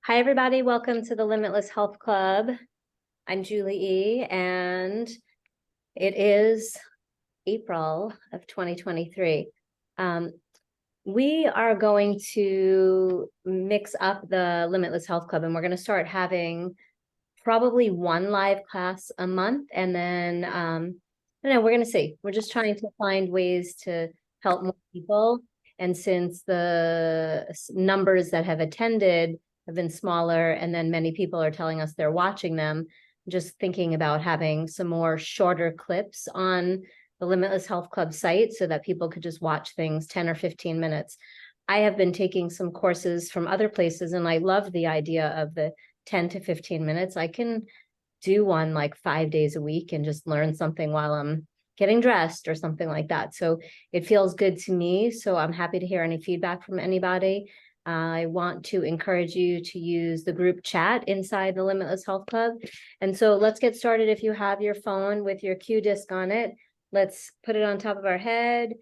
Hi, everybody. Welcome to the Limitless Health Club. I'm Julie E, and it is April of 2023. We are going to mix up the Limitless Health Club, and we're going to start having probably one live class a month. And then, I don't know, we're going to see. We're just trying to find ways to help more people. And since the numbers that have attended have been smaller, and then many people are telling us they're watching them, just thinking about having some more shorter clips on the Limitless Health Club site so that people could just watch things 10 or 15 minutes. I have been taking some courses from other places, and I love the idea of the 10 to 15 minutes. I can do one like 5 days a week and just learn something while I'm getting dressed or something like that. So it feels good to me. So I'm happy to hear any feedback from anybody. I want to encourage you to use the group chat inside the Limitless Health Club. And so let's get started. If you have your phone with your Q disc on it, let's put it on top of our head,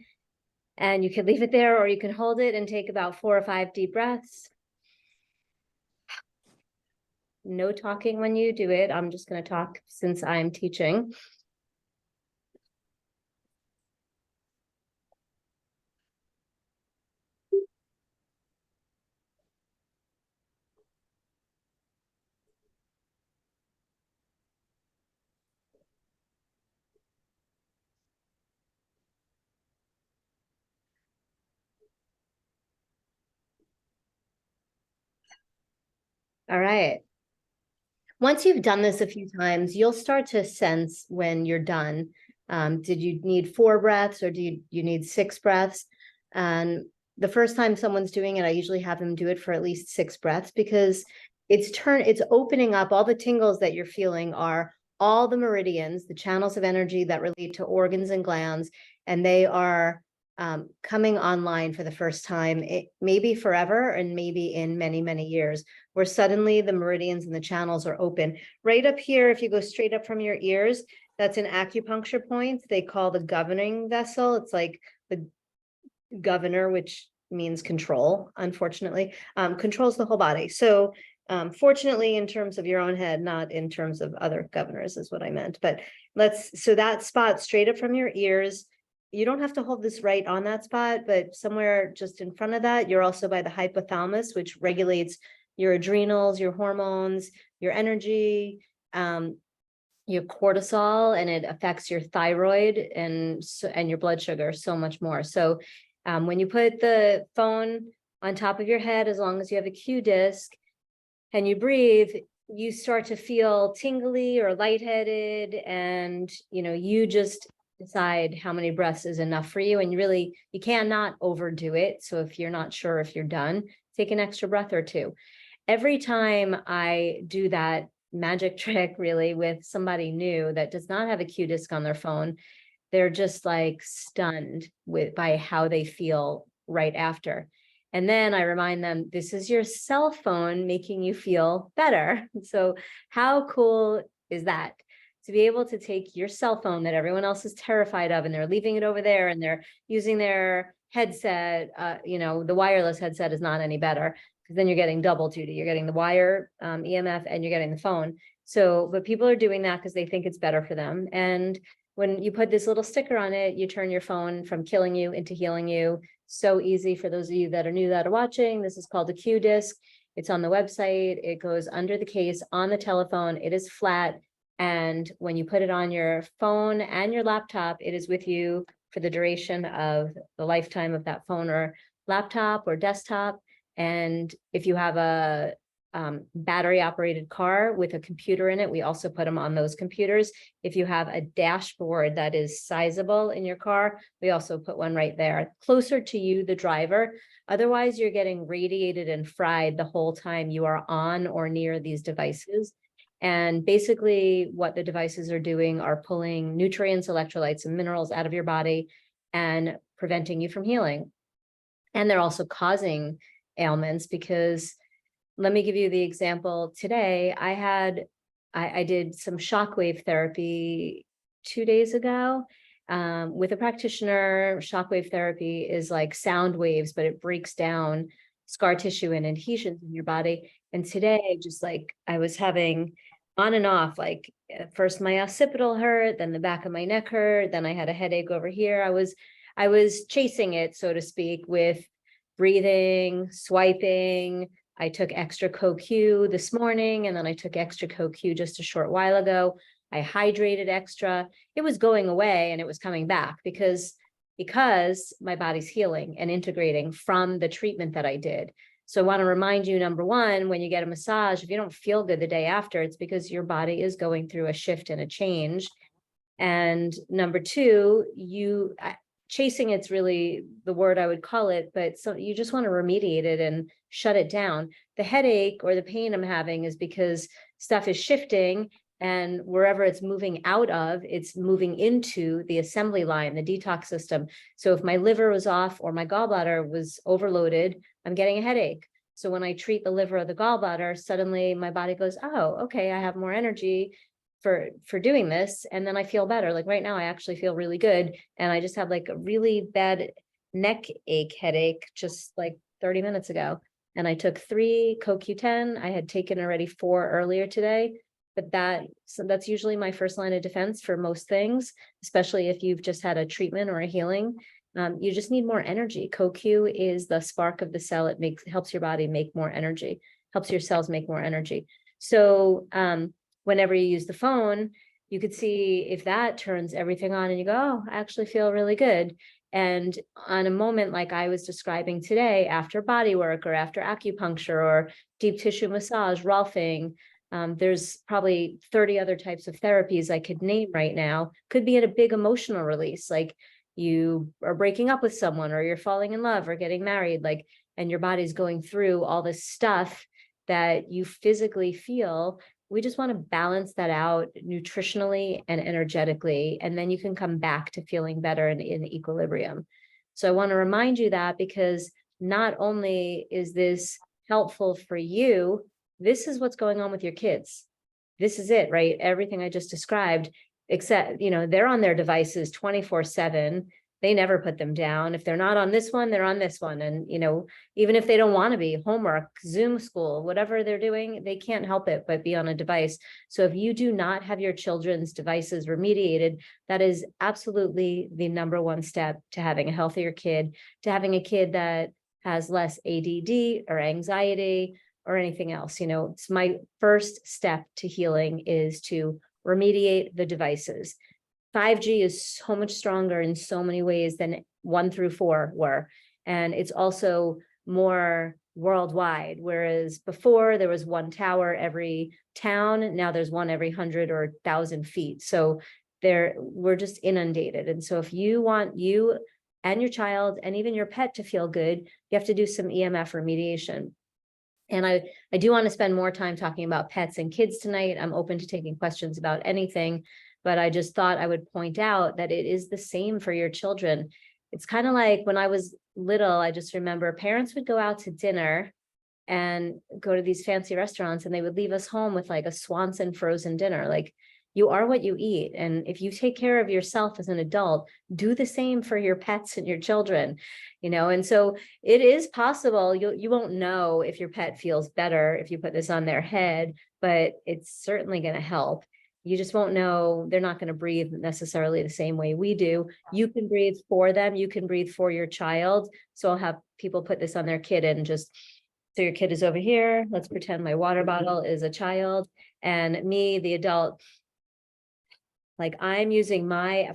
and you can leave it there, or you can hold it and take about 4 or 5 deep breaths. No talking when you do it. I'm just going to talk since I'm teaching. All right. Once you've done this a few times, you'll start to sense when you're done. Did you need 4 breaths, or do you need 6 breaths? And the first time someone's doing it, I usually have them do it for at least 6 breaths, because it's opening up. All the tingles that you're feeling are all the meridians, the channels of energy that relate to organs and glands, and they are coming online for the first time, maybe forever, and maybe in many, many years, where suddenly the meridians and the channels are open. Right up here, if you go straight up from your ears, that's an acupuncture point they call the governing vessel. It's like the governor, which means control, unfortunately, controls the whole body. So fortunately, in terms of your own head, not in terms of other governors, is what I meant. But so that spot straight up from your ears, you don't have to hold this right on that spot, but somewhere just in front of that, you're also by the hypothalamus, which regulates your adrenals, your hormones, your energy, your cortisol, and it affects your thyroid and your blood sugar so much more. So when you put the phone on top of your head, as long as you have a Q disc and you breathe, you start to feel tingly or lightheaded, and you just decide how many breaths is enough for you. And you cannot overdo it. So if you're not sure if you're done, take an extra breath or 2. Every time I do that magic trick, really, with somebody new that does not have a Q disc on their phone, they're just like stunned by how they feel right after. And then I remind them, this is your cell phone making you feel better. So how cool is that? To be able to take your cell phone that everyone else is terrified of, and they're leaving it over there, and they're using their headset, the wireless headset is not any better, because then you're getting double duty. You're getting the wire EMF, and you're getting the phone. So, but people are doing that because they think it's better for them. And when you put this little sticker on it, you turn your phone from killing you into healing you. So easy. For those of you that are new that are watching, this is called a Q disc. It's on the website. It goes under the case on the telephone. It is flat. And when you put it on your phone and your laptop, it is with you for the duration of the lifetime of that phone or laptop or desktop. And if you have a battery operated car with a computer in it, we also put them on those computers. If you have a dashboard that is sizable in your car, we also put one right there, closer to you, the driver. Otherwise, you're getting radiated and fried the whole time you are on or near these devices. And basically what the devices are doing are pulling nutrients, electrolytes, and minerals out of your body and preventing you from healing. And they're also causing ailments, because let me give you the example. Today, I did some shockwave therapy 2 days ago with a practitioner. Shockwave therapy is like sound waves, but it breaks down scar tissue and adhesions in your body. And today, just like I was having on and off, like at first my occipital hurt, then the back of my neck hurt, then I had a headache over here. I was chasing it, so to speak, with breathing, swiping. I took extra CoQ this morning, and then I took extra CoQ just a short while ago. I hydrated extra. It was going away and it was coming back because my body's healing and integrating from the treatment that I did. So I want to remind you, number one, when you get a massage, if you don't feel good the day after, it's because your body is going through a shift and a change. And number two, chasing it's really the word I would call it, but so you just want to remediate it and shut it down. The headache or the pain I'm having is because stuff is shifting, and wherever it's moving out of, it's moving into the assembly line, the detox system. So if my liver was off or my gallbladder was overloaded, I'm getting a headache. So when I treat the liver or the gallbladder, suddenly my body goes, oh, okay, I have more energy for doing this, and then I feel better. Like right now I actually feel really good, and I just have like a really bad neck ache headache just like 30 minutes ago, and I took 3 CoQ10. I had taken already 4 earlier today, but that's usually my first line of defense for most things, especially if you've just had a treatment or a healing. You just need more energy. CoQ is the spark of the cell. It helps your body make more energy, helps your cells make more energy. So whenever you use the phone, you could see if that turns everything on and you go, oh, I actually feel really good. And on a moment like I was describing today, after body work or after acupuncture or deep tissue massage, Rolfing, there's probably 30 other types of therapies I could name right now. Could be at a big emotional release, like you are breaking up with someone or you're falling in love or getting married, like, and your body's going through all this stuff that you physically feel. We just want to balance that out nutritionally and energetically, and then you can come back to feeling better and in equilibrium. So I want to remind you that, because not only is this helpful for you, this is what's going on with your kids. This is it, right? Everything I just described, except, they're on their devices 24/7. They never put them down. If they're not on this one, they're on this one. And, even if they don't want to be, homework, Zoom school, whatever they're doing, they can't help it but be on a device. So if you do not have your children's devices remediated, that is absolutely the number one step to having a healthier kid, to having a kid that has less ADD or anxiety or anything else. It's my first step to healing is to remediate the devices. 5G is so much stronger in so many ways than 1 through 4 were. And it's also more worldwide, whereas before there was one tower every town. Now there's one every 100 or 1,000 feet. So we're just inundated. And so if you want you and your child and even your pet to feel good, you have to do some EMF remediation. And I do want to spend more time talking about pets and kids tonight. I'm open to taking questions about anything, but I just thought I would point out that it is the same for your children. It's kind of like when I was little, I just remember parents would go out to dinner and go to these fancy restaurants, and they would leave us home with like a Swanson frozen dinner. Like, you are what you eat. And if you take care of yourself as an adult, do the same for your pets and your children, and so it is possible. You won't know if your pet feels better if you put this on their head, but it's certainly going to help. You just won't know. They're not going to breathe necessarily the same way we do. You can breathe for them. You can breathe for your child. So I'll have people put this on their kid and just, so your kid is over here. Let's pretend my water bottle is a child and me, the adult. Like, I'm using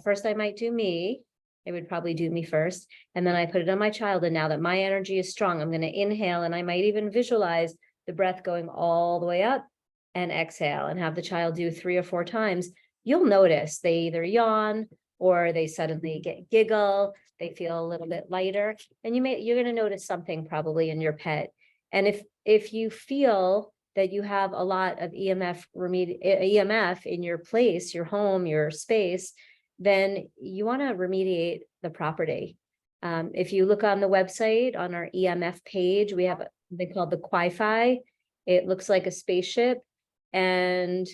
first I might do me. It would probably do me first. And then I put it on my child. And now that my energy is strong, I'm going to inhale, and I might even visualize the breath going all the way up and exhale, and have the child do 3 or 4 times. You'll notice they either yawn or they suddenly giggle. They feel a little bit lighter, and you're going to notice something probably in your pet. And if you feel that you have a lot of EMF in your place, your home, your space, then you want to remediate the property. If you look on the website, on our EMF page, we have something called the Wi-Fi. It looks like a spaceship, and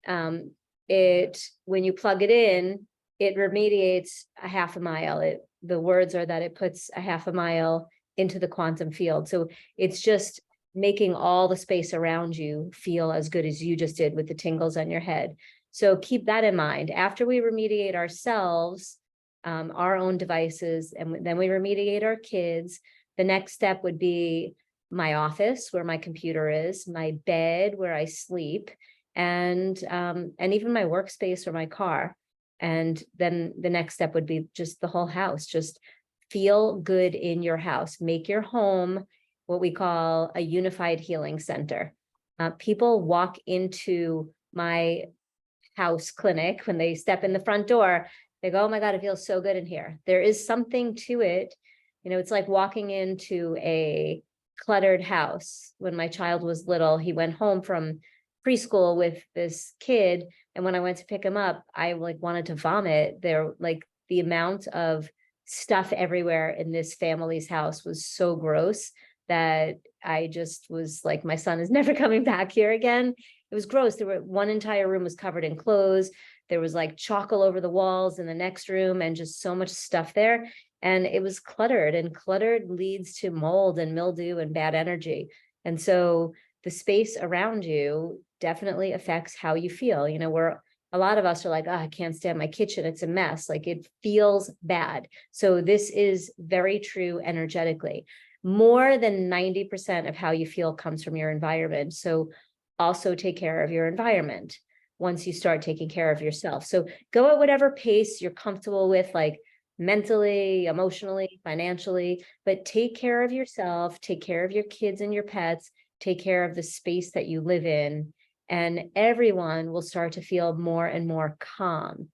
when you plug it in, it remediates a half a mile. The words are that it puts a half a mile into the quantum field. So it's just making all the space around you feel as good as you just did with the tingles on your head. So keep that in mind. After we remediate ourselves, our own devices, and then we remediate our kids, the next step would be my office where my computer is, my bed where I sleep, and even my workspace or my car. And then the next step would be just the whole house. Just feel good in your house. Make your home what we call a unified healing center. People walk into my house clinic when they step in the front door. They go, oh my God, it feels so good in here. There is something to it. You know, it's like walking into a cluttered house. When my child was little, he went home from preschool with this kid. And when I went to pick him up, I like wanted to vomit. There, like the amount of stuff everywhere in this family's house was so gross that I just was like, my son is never coming back here again. It was gross. There were one entire room was covered in clothes. There was like chalk all over the walls in the next room and just so much stuff there. And it was cluttered, and cluttered leads to mold and mildew and bad energy. And so the space around you definitely affects how you feel. You know, a lot of us are like, oh, I can't stand my kitchen. It's a mess. Like it feels bad. So this is very true energetically. More than 90% of how you feel comes from your environment. So also take care of your environment once you start taking care of yourself. So go at whatever pace you're comfortable with, like mentally, emotionally, financially, but take care of yourself, take care of your kids and your pets, take care of the space that you live in, and everyone will start to feel more and more calm.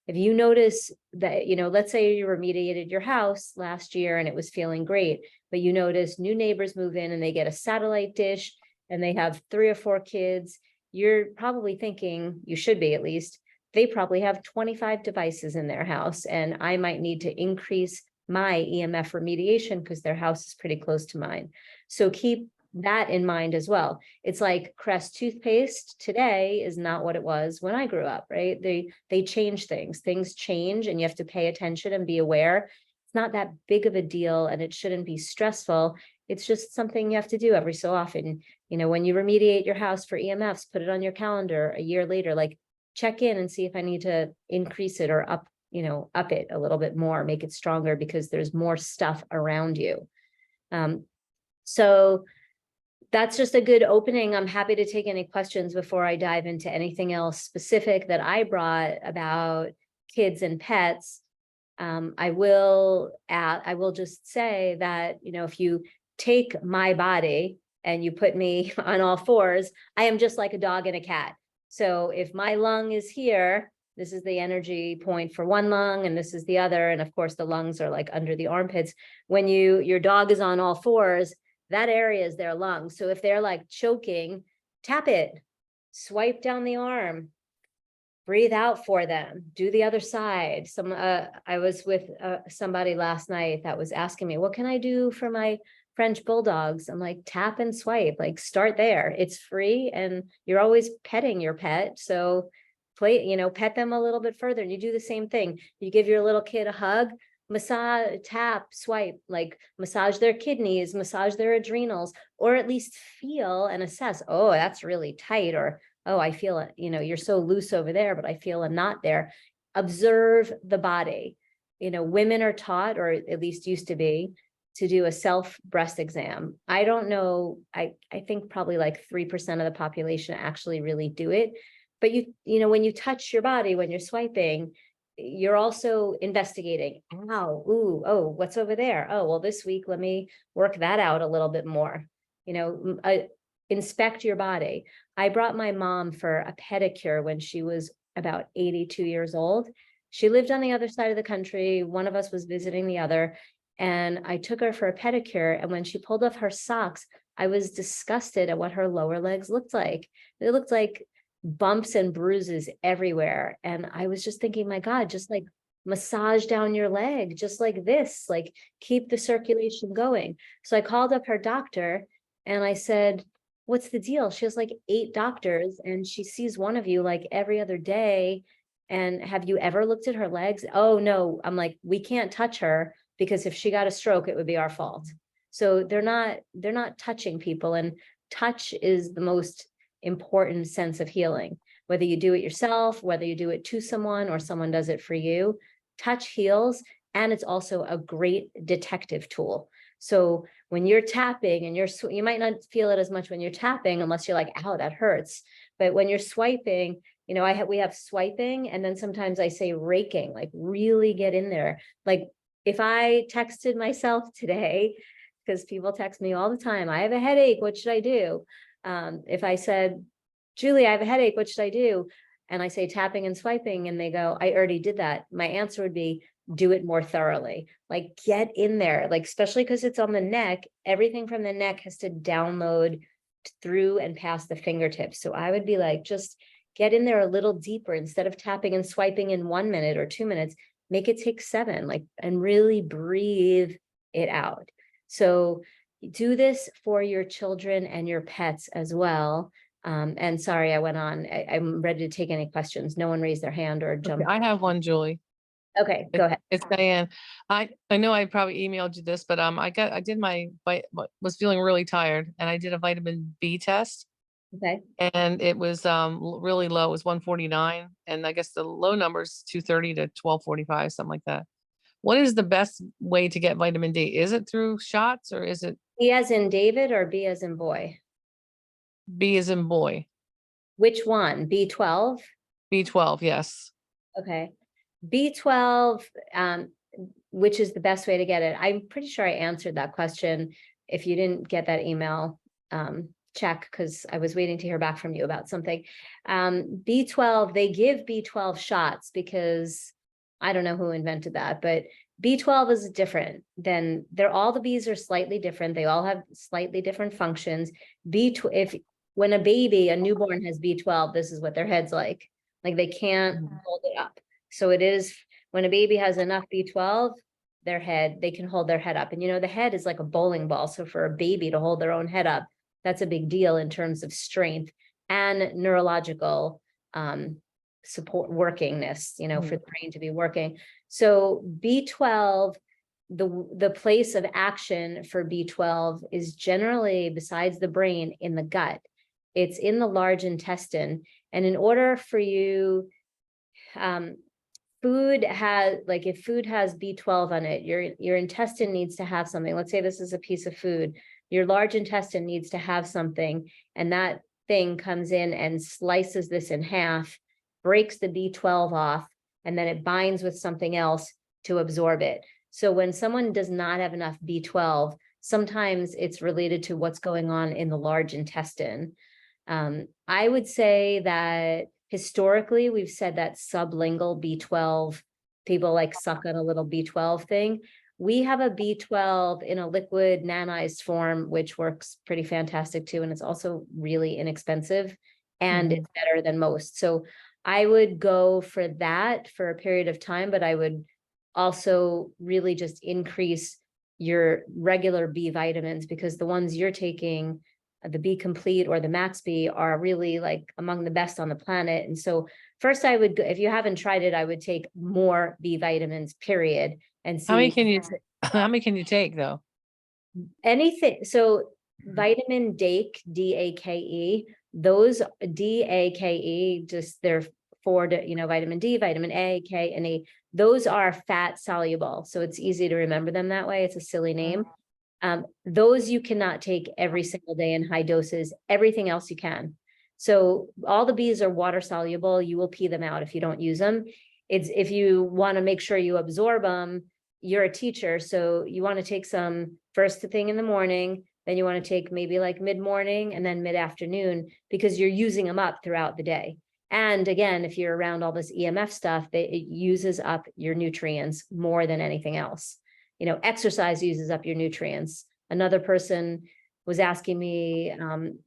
If you notice that, you know, let's say you remediated your house last year and it was feeling great, but you notice new neighbors move in and they get a satellite dish and they have 3 or 4 kids, you're probably thinking, you should be at least, they probably have 25 devices in their house, and I might need to increase my EMF remediation because their house is pretty close to mine. So keep that in mind as well. It's like Crest toothpaste today is not what it was when I grew up, right? They change things change, and you have to pay attention and be aware. It's not that big of a deal, and it shouldn't be stressful. It's just something you have to do every so often. You know, when you remediate your house for EMFs, put it on your calendar a year later, like check in and see if I need to increase it or up it a little bit more, make it stronger because there's more stuff around you. So that's just a good opening. I'm happy to take any questions before I dive into anything else specific that I brought about kids and pets. I will just say that, you know, if you take my body and you put me on all fours, I am just like a dog and a cat. So if my lung is here, this is the energy point for one lung, and this is the other. And of course, the lungs are like under the armpits. When your dog is on all fours, that area is their lungs. So if they're like choking, tap it, swipe down the arm, breathe out for them, do the other side. I was with somebody last night that was asking me, what can I do for my French bulldogs? I'm like, tap and swipe, like start there. It's free and you're always petting your pet. So pet them a little bit further. And you do the same thing. You give your little kid a hug, massage, tap, swipe, like massage their kidneys, massage their adrenals, or at least feel and assess, oh, that's really tight, or oh, I feel it, you're so loose over there, but I feel a knot there. Observe the body. Women are taught, or at least used to be, to do a self breast exam. I don't know, I think probably like 3% of the population actually really do it. But when you touch your body, when you're swiping, you're also investigating. Ow, ooh, oh, what's over there? Oh, well, this week, let me work that out a little bit more. Inspect your body. I brought my mom for a pedicure when she was about 82 years old. She lived on the other side of the country. One of us was visiting the other, and I took her for a pedicure. And when she pulled off her socks, I was disgusted at what her lower legs looked like. They looked like bumps and bruises everywhere. And I was just thinking, my God, just like massage down your leg, just like this, like keep the circulation going. So I called up her doctor and I said, what's the deal? She has like 8 doctors and she sees one of you like every other day. And have you ever looked at her legs? Oh no. I'm like, we can't touch her because if she got a stroke, it would be our fault. So they're not touching people, and touch is the most important sense of healing. Whether you do it yourself, whether you do it to someone or someone does it for you, touch heals, and it's also a great detective tool. So when you're tapping and you might not feel it as much when you're tapping unless you're like, ow, that hurts. But when you're swiping, you know, we have swiping, and then sometimes I say raking, like really get in there. Like if I texted myself today, because people text me all the time, I have a headache, what should I do? If I said, Julie, I have a headache, what should I do? And I say tapping and swiping, and they go, I already did that. My answer would be, do it more thoroughly. Like get in there, like especially because it's on the neck, everything from the neck has to download through and past the fingertips. So I would be like, just get in there a little deeper. Instead of tapping and swiping in 1 minute or 2 minutes, make it take 7, like, and really breathe it out. So do this for your children and your pets as well. And sorry, I went on. I'm ready to take any questions. No one raised their hand or jumped. Okay, I have one, Julie. Okay, go ahead. It's Diane. I know I probably emailed you this, but I did was feeling really tired, and I did a vitamin B test, Okay. and it was really low. It was 149, and I guess the low number is 230 to 1245, something like that. What is the best way to get vitamin D? Is it through shots, or is it B as in David or B as in boy? B as in boy? Which one? B12? B12, yes. Okay. B12, which is the best way to get it? I'm pretty sure I answered that question. If you didn't get that email, check, because I was waiting to hear back from you about something. B12, they give B12 shots because I don't know who invented that, but B12 is different than all the bees are slightly different. They all have slightly different functions. When a newborn has B12, this is what their head's like they can't hold it up. So it is when a baby has enough B12, they can hold their head up. And you know, the head is like a bowling ball. So for a baby to hold their own head up, that's a big deal in terms of strength and neurological support workingness, you know, for the brain to be working. So B12, the place of action for B12 is generally, besides the brain, in the gut. It's in the large intestine. And in order for you, if food has B12 on it, your intestine needs to have something. Let's say this is a piece of food. Your large intestine needs to have something, and that thing comes in and slices this in half, breaks the B12 off, and then it binds with something else to absorb it. So when someone does not have enough B12, sometimes it's related to what's going on in the large intestine. I would say that historically, we've said that sublingual B12, people like suck on a little B12 thing. We have a B12 in a liquid nanized form, which works pretty fantastic too. And it's also really inexpensive, and it's better than most. So I would go for that for a period of time, but I would also really just increase your regular B vitamins, because the ones you're taking, the B Complete or the Max B, are really like among the best on the planet. And so first I would, if you haven't tried it, I would take more B vitamins, period, and see. How many can you take though? Anything. So vitamin DAKE, D-A-K-E, those D-A-K-E, just they're for, vitamin D, vitamin A, K, and E. Those are fat soluble. So it's easy to remember them that way. It's a silly name. Those you cannot take every single day in high doses. Everything else you can. So all the Bs are water soluble. You will pee them out if you don't use them. It's if you want to make sure you absorb them, you're a teacher. So you want to take some first thing in the morning, then you want to take maybe like mid-morning and then mid-afternoon, because you're using them up throughout the day. And again, if you're around all this EMF stuff, it uses up your nutrients more than anything else. Exercise uses up your nutrients. Another person was asking me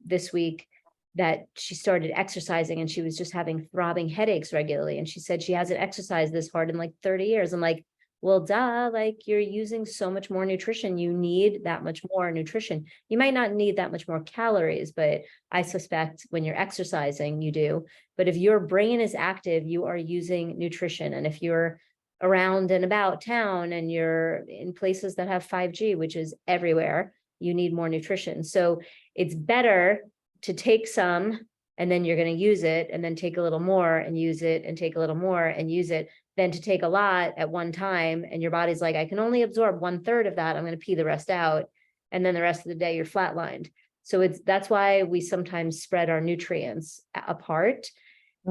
this week that she started exercising and she was just having throbbing headaches regularly. And she said she hasn't exercised this hard in like 30 years. I'm like, well, duh, like you're using so much more nutrition. You need that much more nutrition. You might not need that much more calories, but I suspect when you're exercising, you do. But if your brain is active, you are using nutrition. And if you're around and about town and you're in places that have 5G, which is everywhere, you need more nutrition. So it's better to take some and then you're going to use it and then take a little more and use it and take a little more and use it than to take a lot at one time. And your body's like, I can only absorb 1/3 of that. I'm going to pee the rest out. And then the rest of the day you're flatlined. So that's why we sometimes spread our nutrients apart.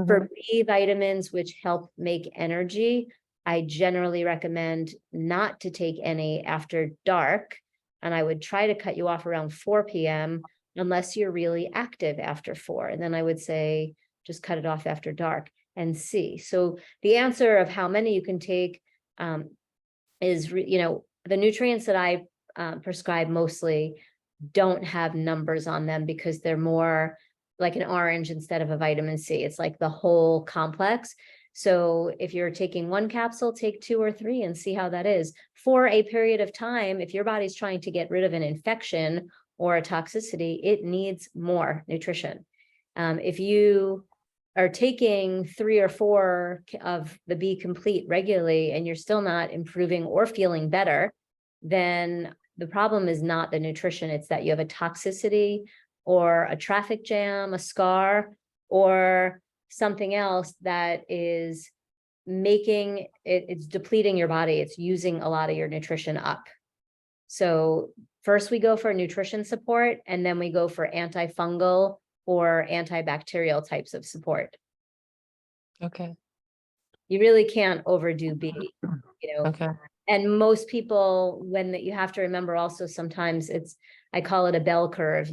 For B vitamins, which help make energy, I generally recommend not to take any after dark. And I would try to cut you off around 4 p.m. unless you're really active after 4. And then I would say, just cut it off after dark and see. So the answer of how many you can take is, the nutrients that I prescribe mostly don't have numbers on them because they're more like an orange instead of a vitamin C. It's like the whole complex. So if you're taking 1 capsule, take 2 or 3 and see how that is for a period of time. If your body's trying to get rid of an infection or a toxicity, it needs more nutrition. If you are taking 3 or 4 of the B Complete regularly and you're still not improving or feeling better, then the problem is not the nutrition. It's that you have a toxicity or a traffic jam, a scar, or something else that is making it's depleting your body. It's using a lot of your nutrition up. So first we go for nutrition support, and then we go for antifungal or antibacterial types of support. Okay. You really can't overdo B, Okay. And most people, you have to remember also sometimes I call it a bell curve.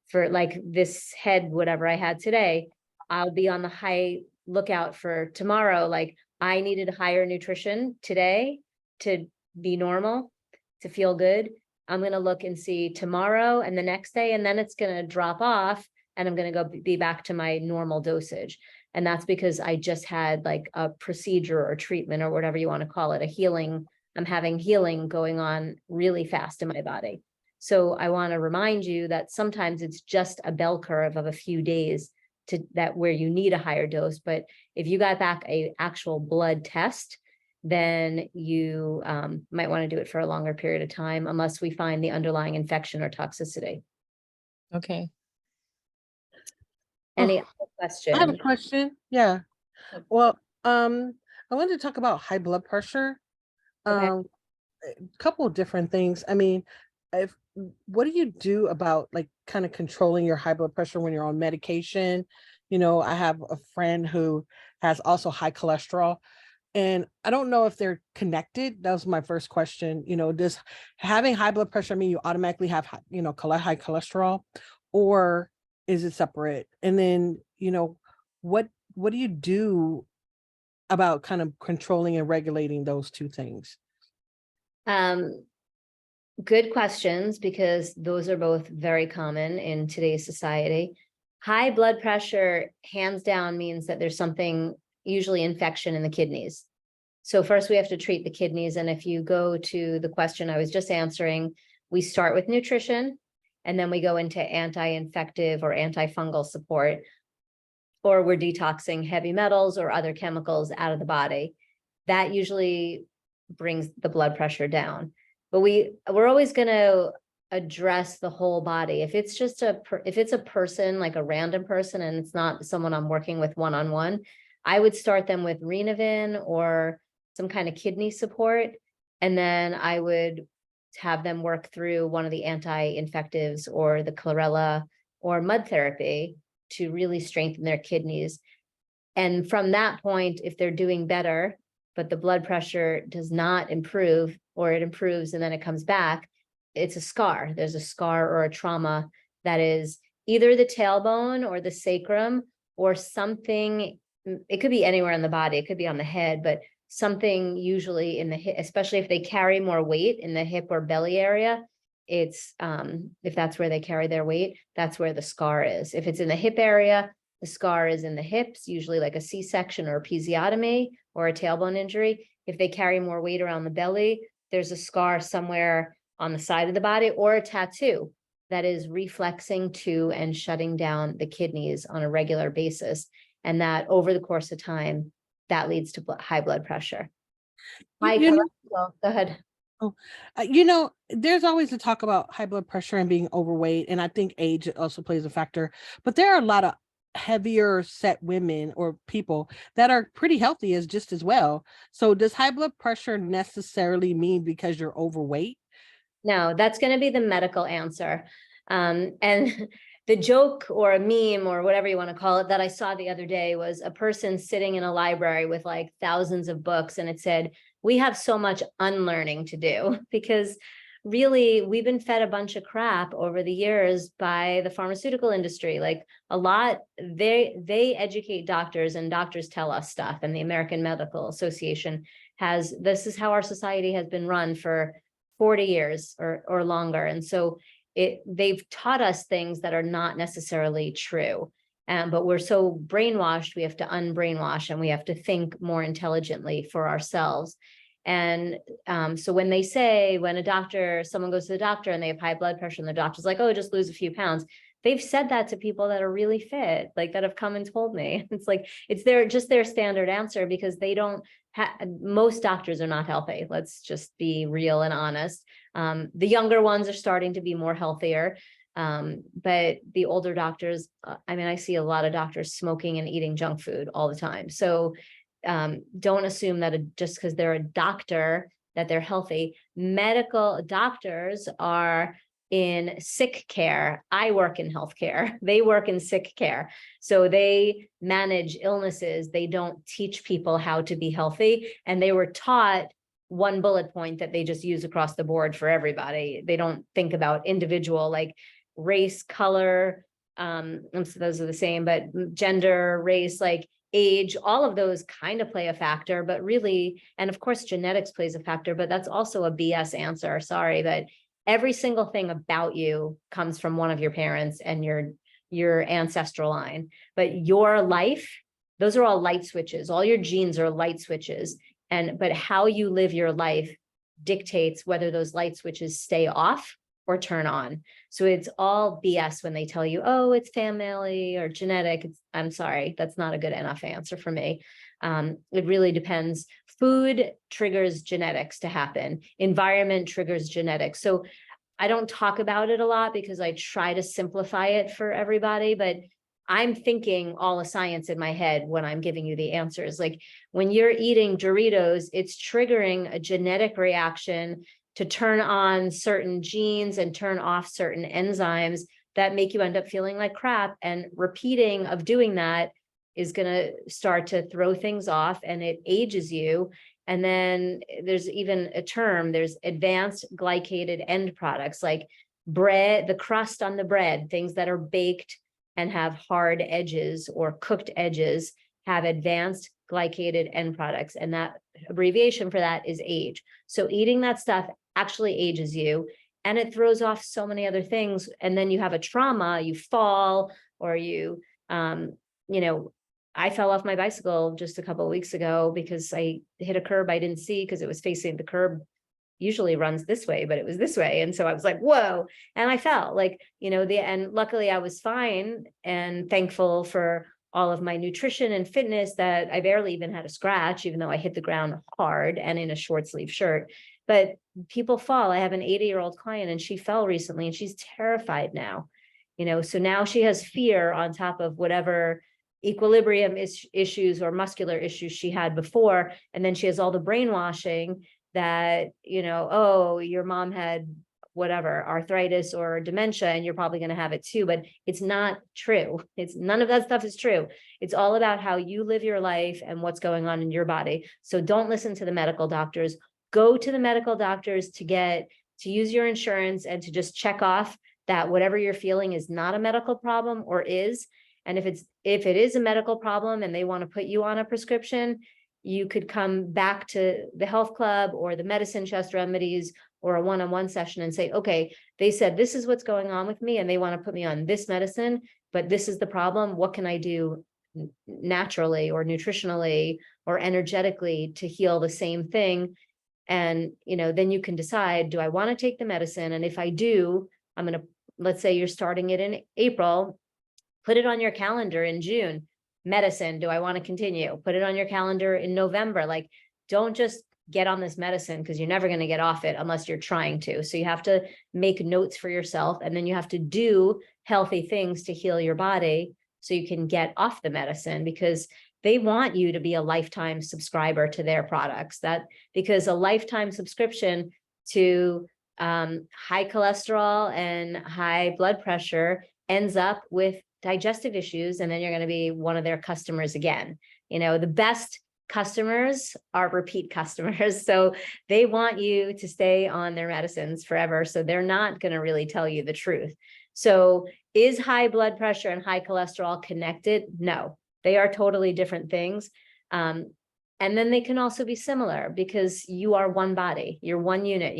For like this head, whatever I had today, I'll be on the high lookout for tomorrow. Like I needed higher nutrition today to be normal, to feel good. I'm going to look and see tomorrow and the next day, and then it's going to drop off and I'm going to go be back to my normal dosage. And that's because I just had like a procedure or treatment or whatever you want to call it, a healing. I'm having healing going on really fast in my body. So I want to remind you that sometimes it's just a bell curve of a few days where you need a higher dose. But if you got back a actual blood test, then you might want to do it for a longer period of time, unless we find the underlying infection or toxicity. Okay. Any Oh, other I have a questions? question. Yeah. Well, I wanted to talk about high blood pressure. Okay. A couple of different things. I mean, what do you do about like kind of controlling your high blood pressure when you're on medication? I have a friend who has also high cholesterol, and I don't know if they're connected. That was my first question. Does having high blood pressure mean you automatically have high cholesterol, or is it separate? And then, what do you do about kind of controlling and regulating those two things? Good questions, because those are both very common in today's society. High blood pressure, hands down, means that there's something, usually infection in the kidneys. So first we have to treat the kidneys. And if you go to the question I was just answering, we start with nutrition, and then we go into anti-infective or antifungal support, or we're detoxing heavy metals or other chemicals out of the body. That usually brings the blood pressure down. But we're always going to address the whole body. If it's just if it's a person, like a random person, and it's not someone I'm working with one-on-one, I would start them with Renovin or some kind of kidney support. And then I would have them work through one of the anti-infectives or the chlorella or mud therapy to really strengthen their kidneys. And from that point, if they're doing better, but the blood pressure does not improve, or it improves and then it comes back, it's a scar. There's a scar or a trauma that is either the tailbone or the sacrum or something. It could be anywhere in the body. It could be on the head, but something usually in the hip, especially if they carry more weight in the hip or belly area. It's if that's where they carry their weight, that's where the scar is. If it's in the hip area, the scar is in the hips, usually like a C-section or a episiotomy or a tailbone injury. If they carry more weight around the belly, there's a scar somewhere on the side of the body, or a tattoo that is reflexing to and shutting down the kidneys on a regular basis. And that over the course of time, that leads to high blood pressure. High cholesterol. Go ahead. Oh, you know, there's always a talk about high blood pressure and being overweight, and I think age also plays a factor. But there are a lot of heavier set women or people that are pretty healthy as just as well. So does high blood pressure necessarily mean because you're overweight? No, that's going to be the medical answer. And the joke or a meme or whatever you want to call it that I saw the other day was a person sitting in a library with like thousands of books, and it said, "We have so much unlearning to do," because really we've been fed a bunch of crap over the years by the pharmaceutical industry. Like a lot, they educate doctors, and doctors tell us stuff. And the American Medical Association has, this is how our society has been run for 40 years or longer. And so they've taught us things that are not necessarily true. But we're so brainwashed, we have to unbrainwash, and we have to think more intelligently for ourselves. And so when they say, when someone goes to the doctor and they have high blood pressure and the doctor's like, "Oh, just lose a few pounds." They've said that to people that are really fit, like that have come and told me. It's like, it's just their standard answer, because they don't most doctors are not healthy. Let's just be real and honest. The younger ones are starting to be more healthier. But the older doctors, I mean, I see a lot of doctors smoking and eating junk food all the time. So don't assume that just because they're a doctor that they're healthy. Medical doctors are in sick care. I work in healthcare. They work in sick care. So they manage illnesses. They don't teach people how to be healthy. And they were taught one bullet point that they just use across the board for everybody. They don't think about individual, like race, color, so those are the same, but gender, race, like age, all of those kind of play a factor, but really, and of course genetics plays a factor, but that's also a BS answer. Sorry, but every single thing about you comes from one of your parents and your ancestral line. But your life, those are all light switches. All your genes are light switches. But how you live your life dictates whether those light switches stay off or turn on. So it's all BS when they tell you, "Oh, it's family or genetic." I'm sorry, that's not a good enough answer for me. It really depends. Food triggers genetics to happen. Environment triggers genetics. So I don't talk about it a lot because I try to simplify it for everybody, but I'm thinking all of science in my head when I'm giving you the answers. Like when you're eating Doritos, it's triggering a genetic reaction to turn on certain genes and turn off certain enzymes that make you end up feeling like crap. And repeating of doing that is going to start to throw things off, and it ages you. And then there's even a term, there's advanced glycated end products, like bread, the crust on the bread, things that are baked and have hard edges or cooked edges have advanced glycated end products. And that abbreviation for that is age. So eating that stuff actually ages you, and it throws off so many other things. And then you have a trauma, you fall, or you know, I fell off my bicycle just a couple of weeks ago because I hit a curb I didn't see because it was facing the curb. Usually runs this way, but it was this way. And so I was like, whoa. And I fell, like, you know, and luckily I was fine and thankful for all of my nutrition and fitness that I barely even had a scratch, even though I hit the ground hard and in a short sleeve shirt. But people fall. I have an 80-year-old client and she fell recently and she's terrified now, you know, so now she has fear on top of whatever equilibrium issues or muscular issues she had before. And then she has all the brainwashing that, you know, oh, your mom had whatever, arthritis or dementia, and you're probably going to have it too. But it's not true. It's none of that stuff is true. It's all about how you live your life and what's going on in your body. So don't listen to the medical doctors. Go to the medical doctors to use your insurance and to just check off that whatever you're feeling is not a medical problem or is. And if it is a medical problem and they want to put you on a prescription, you could come back to the health club or the medicine chest remedies or a one-on-one session and say, okay, they said this is what's going on with me and they want to put me on this medicine, but this is the problem. What can I do naturally or nutritionally or energetically to heal the same thing? And, you know, then you can decide, do I want to take the medicine? And if I do, I'm going to, let's say you're starting it in April, put it on your calendar in June. Medicine, do I want to continue? Put it on your calendar in November. Like, don't just get on this medicine because you're never going to get off it unless you're trying to. So you have to make notes for yourself, and then you have to do healthy things to heal your body so you can get off the medicine, because they want you to be a lifetime subscriber to their products. Because a lifetime subscription to high cholesterol and high blood pressure ends up with digestive issues, and then you're going to be one of their customers again. The best customers are repeat customers. So they want you to stay on their medicines forever. So they're not going to really tell you the truth. So is high blood pressure and high cholesterol connected? No, they are totally different things. And then they can also be similar, because you are one body, you're one unit.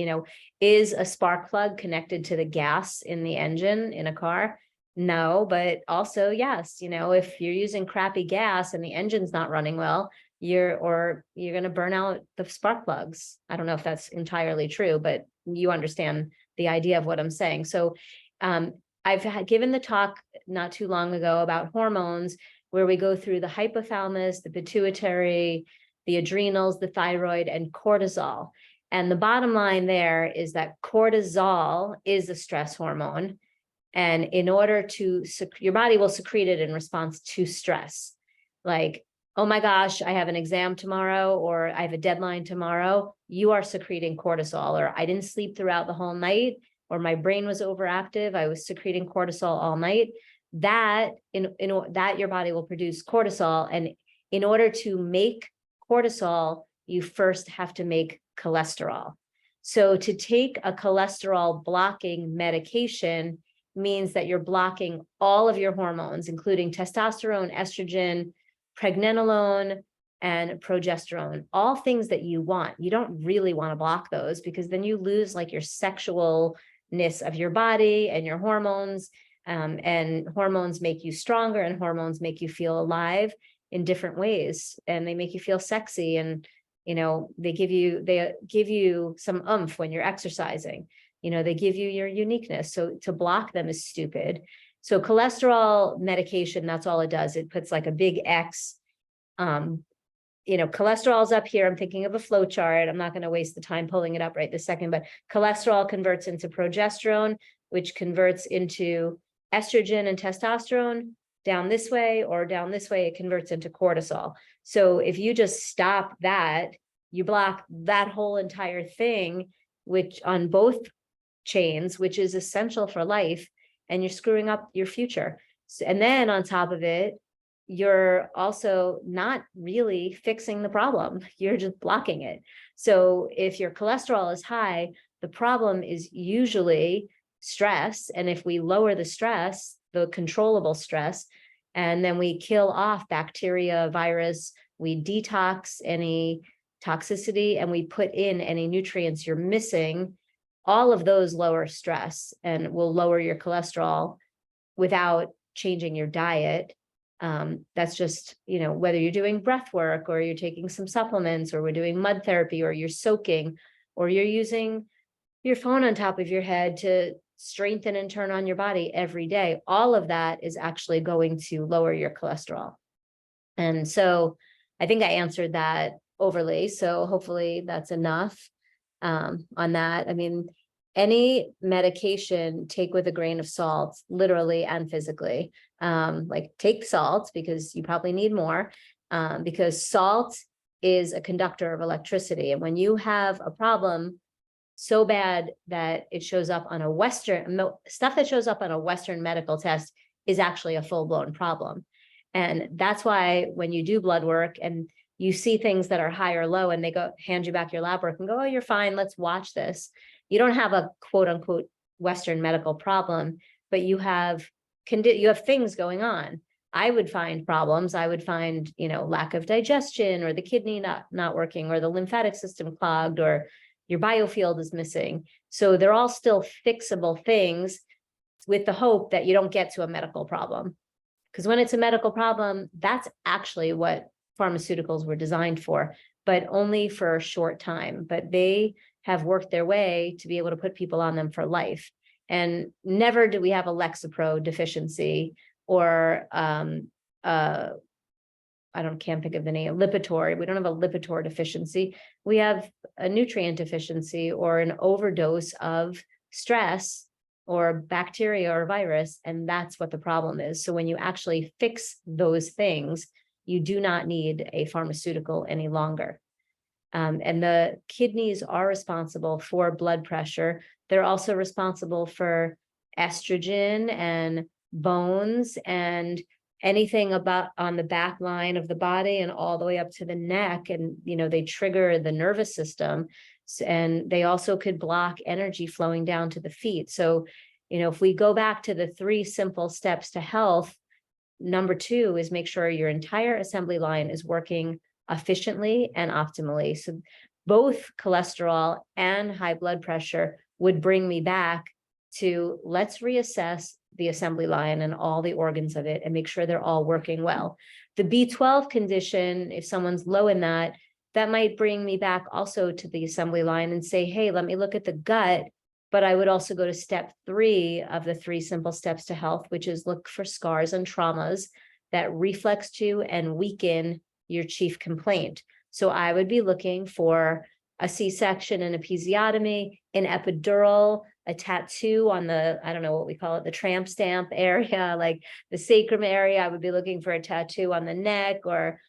Is a spark plug connected to the gas in the engine in a car? No, but also yes, if you're using crappy gas and the engine's not running well, you're going to burn out the spark plugs. I don't know if that's entirely true, but you understand the idea of what I'm saying. So I've given the talk not too long ago about hormones, where we go through the hypothalamus, the pituitary, the adrenals, the thyroid, and cortisol. And the bottom line there is that cortisol is a stress hormone. And in order to, your body will secrete it in response to stress. Like, oh my gosh, I have an exam tomorrow, or I have a deadline tomorrow. You are secreting cortisol. Or I didn't sleep throughout the whole night, or my brain was overactive, I was secreting cortisol all night. That that your body will produce cortisol. And in order to make cortisol, you first have to make cholesterol. So to take a cholesterol blocking medication means that you're blocking all of your hormones, including testosterone, estrogen, pregnenolone, and progesterone, all things that you want. You don't really want to block those, because then you lose like your sexualness of your body and your hormones. And hormones make you stronger, and hormones make you feel alive in different ways, and they make you feel sexy, and they give you some oomph when you're exercising. They give you your uniqueness. So to block them is stupid. So cholesterol medication, that's all it does. It puts like a big X. Cholesterol's up here. I'm thinking of a flow chart. I'm not going to waste the time pulling it up right this second, but cholesterol converts into progesterone, which converts into estrogen and testosterone. Down this way or down this way, it converts into cortisol. So if you just stop that, you block that whole entire thing, which on both chains, which is essential for life, and you're screwing up your future. And then on top of it, you're also not really fixing the problem. You're just blocking it. So if your cholesterol is high, the problem is usually stress. And if we lower the stress, the controllable stress, and then we kill off bacteria, virus, we detox any toxicity, and we put in any nutrients you're missing, all of those lower stress and will lower your cholesterol without changing your diet. That's just, whether you're doing breath work, or you're taking some supplements, or we're doing mud therapy, or you're soaking, or you're using your phone on top of your head to strengthen and turn on your body every day. All of that is actually going to lower your cholesterol. And so I think I answered that overly. So hopefully that's enough on that. I mean, any medication, take with a grain of salt, literally and physically. Like take salt, because you probably need more, because salt is a conductor of electricity. And when you have a problem so bad that it shows up on a Western, stuff that shows up on a Western medical test is actually a full-blown problem. And that's why when you do blood work and you see things that are high or low, and they go hand you back your lab work and go, oh, you're fine, let's watch this. You don't have a quote unquote Western medical problem, but you have things going on. I would find problems. I would find, lack of digestion, or the kidney not working, or the lymphatic system clogged, or your biofield is missing. So they're all still fixable things, with the hope that you don't get to a medical problem. Because when it's a medical problem, that's actually what pharmaceuticals were designed for, but only for a short time. But they have worked their way to be able to put people on them for life. And never do we have a Lexapro deficiency, or can't think of the name, Lipitor. We don't have a Lipitor deficiency. We have a nutrient deficiency or an overdose of stress or bacteria or virus, and that's what the problem is. So when you actually fix those things, you do not need a pharmaceutical any longer. And the kidneys are responsible for blood pressure. They're also responsible for estrogen and bones and anything about on the back line of the body and all the way up to the neck. And, they trigger the nervous system. And they also could block energy flowing down to the feet. So, if we go back to the 3 simple steps to health, number 2 is make sure your entire assembly line is working efficiently and optimally. So both cholesterol and high blood pressure would bring me back to let's reassess the assembly line and all the organs of it and make sure they're all working well. The B12 condition, if someone's low in that might bring me back also to the assembly line and say, hey, let me look at the gut. But I would also go to step 3 of the 3 simple steps to health, which is look for scars and traumas that reflex to and weaken your chief complaint. So I would be looking for a C-section and episiotomy, an epidural, a tattoo on the, I don't know what we call it, the tramp stamp area, like the sacrum area. I would be looking for a tattoo on the neck or,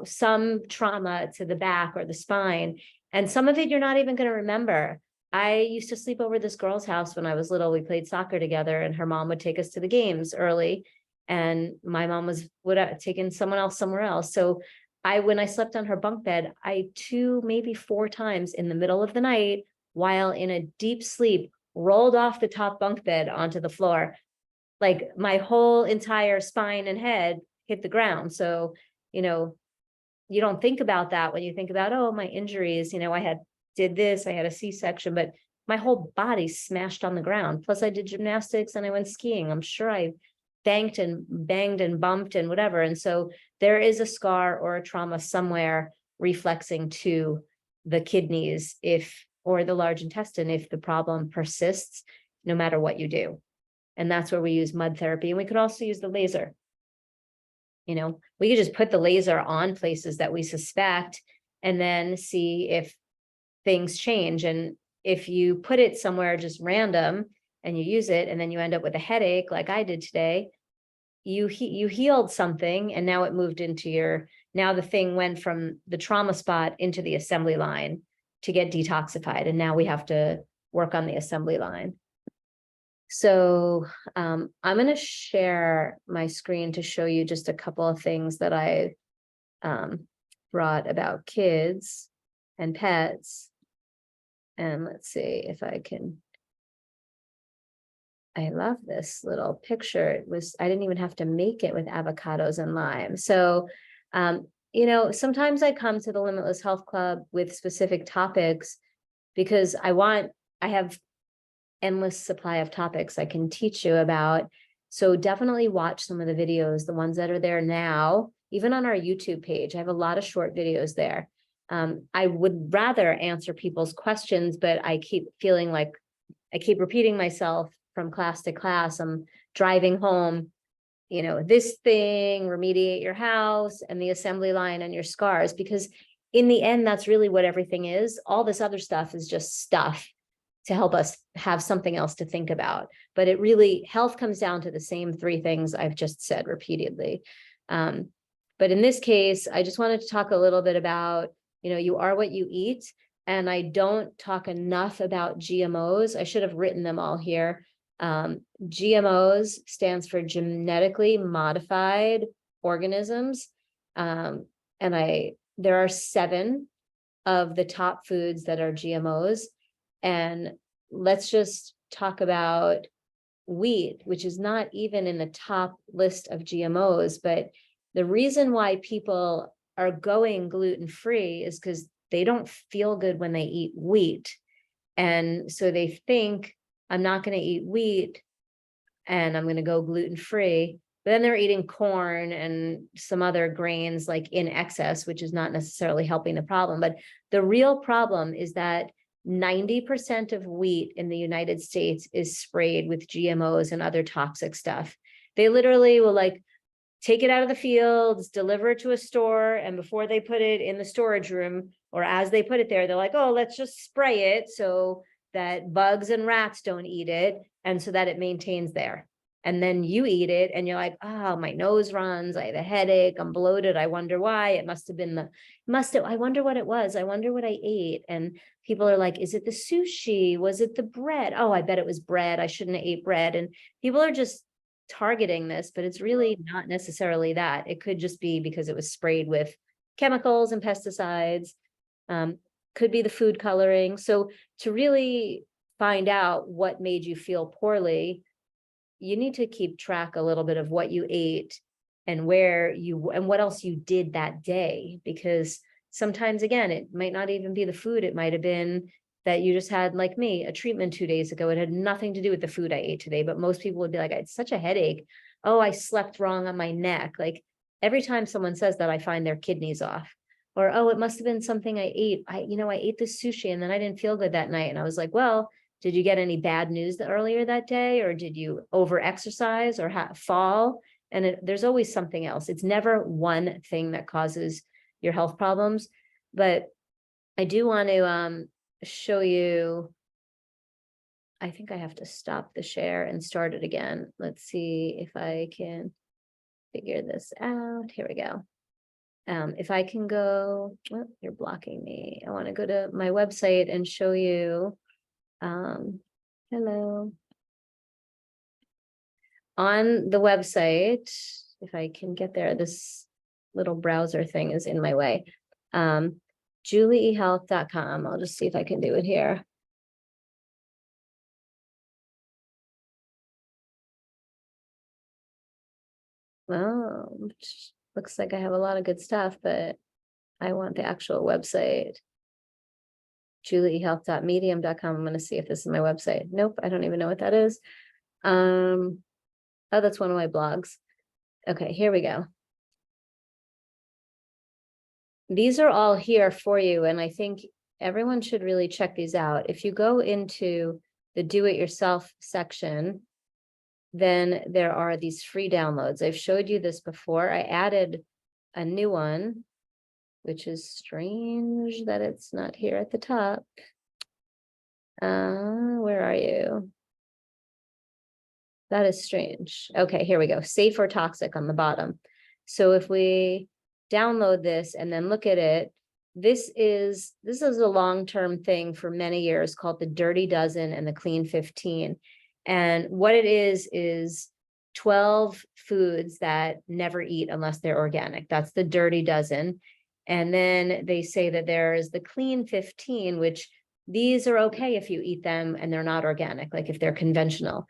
some trauma to the back or the spine. And some of it you're not even going to remember. I used to sleep over this girl's house when I was little. We played soccer together and her mom would take us to the games early. And my mom would have taken someone else somewhere else. So when I slept on her bunk bed, 2, maybe 4 times in the middle of the night, while in a deep sleep, rolled off the top bunk bed onto the floor. Like my whole entire spine and head hit the ground. So, you don't think about that when you think about, oh, my injuries, I did this, I had a C-section, but my whole body smashed on the ground. Plus I did gymnastics and I went skiing. I'm sure I banked and banged and bumped and whatever. And so there is a scar or a trauma somewhere reflexing to the kidneys or the large intestine if the problem persists, no matter what you do. And that's where we use mud therapy. And we could also use the laser. We could just put the laser on places that we suspect and then see if things change. And if you put it somewhere just random and you use it and then you end up with a headache like I did today, you healed something and now it moved into now the thing went from the trauma spot into the assembly line to get detoxified. And now we have to work on the assembly line. So I'm going to share my screen to show you just a couple of things that I brought about kids and pets. And let's see if I can. I love this little picture. I didn't even have to make it with avocados and lime. So, sometimes I come to the Limitless Health Club with specific topics because I have endless supply of topics I can teach you about. So definitely watch some of the videos, the ones that are there now, even on our YouTube page. I have a lot of short videos there. I would rather answer people's questions, but I keep feeling like I keep repeating myself from class to class. I'm driving home, this thing, remediate your house and the assembly line and your scars, because in the end, that's really what everything is. All this other stuff is just stuff to help us have something else to think about. But health comes down to the same 3 things I've just said repeatedly. But in this case, I just wanted to talk a little bit about, you are what you eat. And I don't talk enough about GMOs. I should have written them all here. GMOs stands for genetically modified organisms. There are 7 of the top foods that are GMOs. And let's just talk about wheat, which is not even in the top list of GMOs. But the reason why people are going gluten-free is because they don't feel good when they eat wheat. And so they think, I'm not going to eat wheat and I'm going to go gluten-free. But then they're eating corn and some other grains like in excess, which is not necessarily helping the problem. But the real problem is that 90% of wheat in the United States is sprayed with GMOs and other toxic stuff. They literally will take it out of the fields, deliver it to a store, and before they put it in the storage room, or as they put it there, they're like, oh, let's just spray it so that bugs and rats don't eat it, and so that it maintains there. And then you eat it and you're like, oh, my nose runs, I have a headache, I'm bloated, I wonder why. It must have been I wonder what it was. I wonder what I ate. And people are like, is it the sushi? Was it the bread? Oh, I bet it was bread. I shouldn't have ate bread. And people are just targeting this, but it's really not necessarily that. It could just be because it was sprayed with chemicals and pesticides. Could be the food coloring. So to really find out what made you feel poorly, you need to keep track a little bit of what you ate and what else you did that day, because sometimes, again, it might not even be the food. It might have been that you just had, like me, a treatment 2 days ago. It had nothing to do with the food I ate today, but most people would be like, I had such a headache. Oh, I slept wrong on my neck. Like every time someone says that, I find their kidneys off. Or, oh, it must have been something I ate. I ate this sushi and then I didn't feel good that night. And I was like, well, did you get any bad news earlier that day? Or did you over exercise or fall? And there's always something else. It's never one thing that causes your health problems. But I do want to show you. I think I have to stop the share and start it again. Let's see if I can figure this out. Here we go. If I can go, oh, you're blocking me. I want to go to my website and show you. Hello. On the website, if I can get there, this little browser thing is in my way. juliehealth.com. I'll just see if I can do it here. Well, looks like I have a lot of good stuff, but I want the actual website. juliehealth.medium.com. I'm going to see if this is my website. Nope, I don't even know what that is. Oh, that's one of my blogs. Okay, here we go. These are all here for you, and I think everyone should really check these out. If you go into the do-it-yourself section, then there are these free downloads. I've showed you this before. I added a new one, which is strange that it's not here at the top. Where are you? That is strange. Okay, here we go. Safe or toxic on the bottom. So if we download this and then look at it, this is a long-term thing for many years called the Dirty Dozen and the Clean 15. And what it is 12 foods that never eat unless they're organic. That's the Dirty Dozen. And then they say that there's the Clean 15, which these are okay if you eat them and they're not organic, like if they're conventional.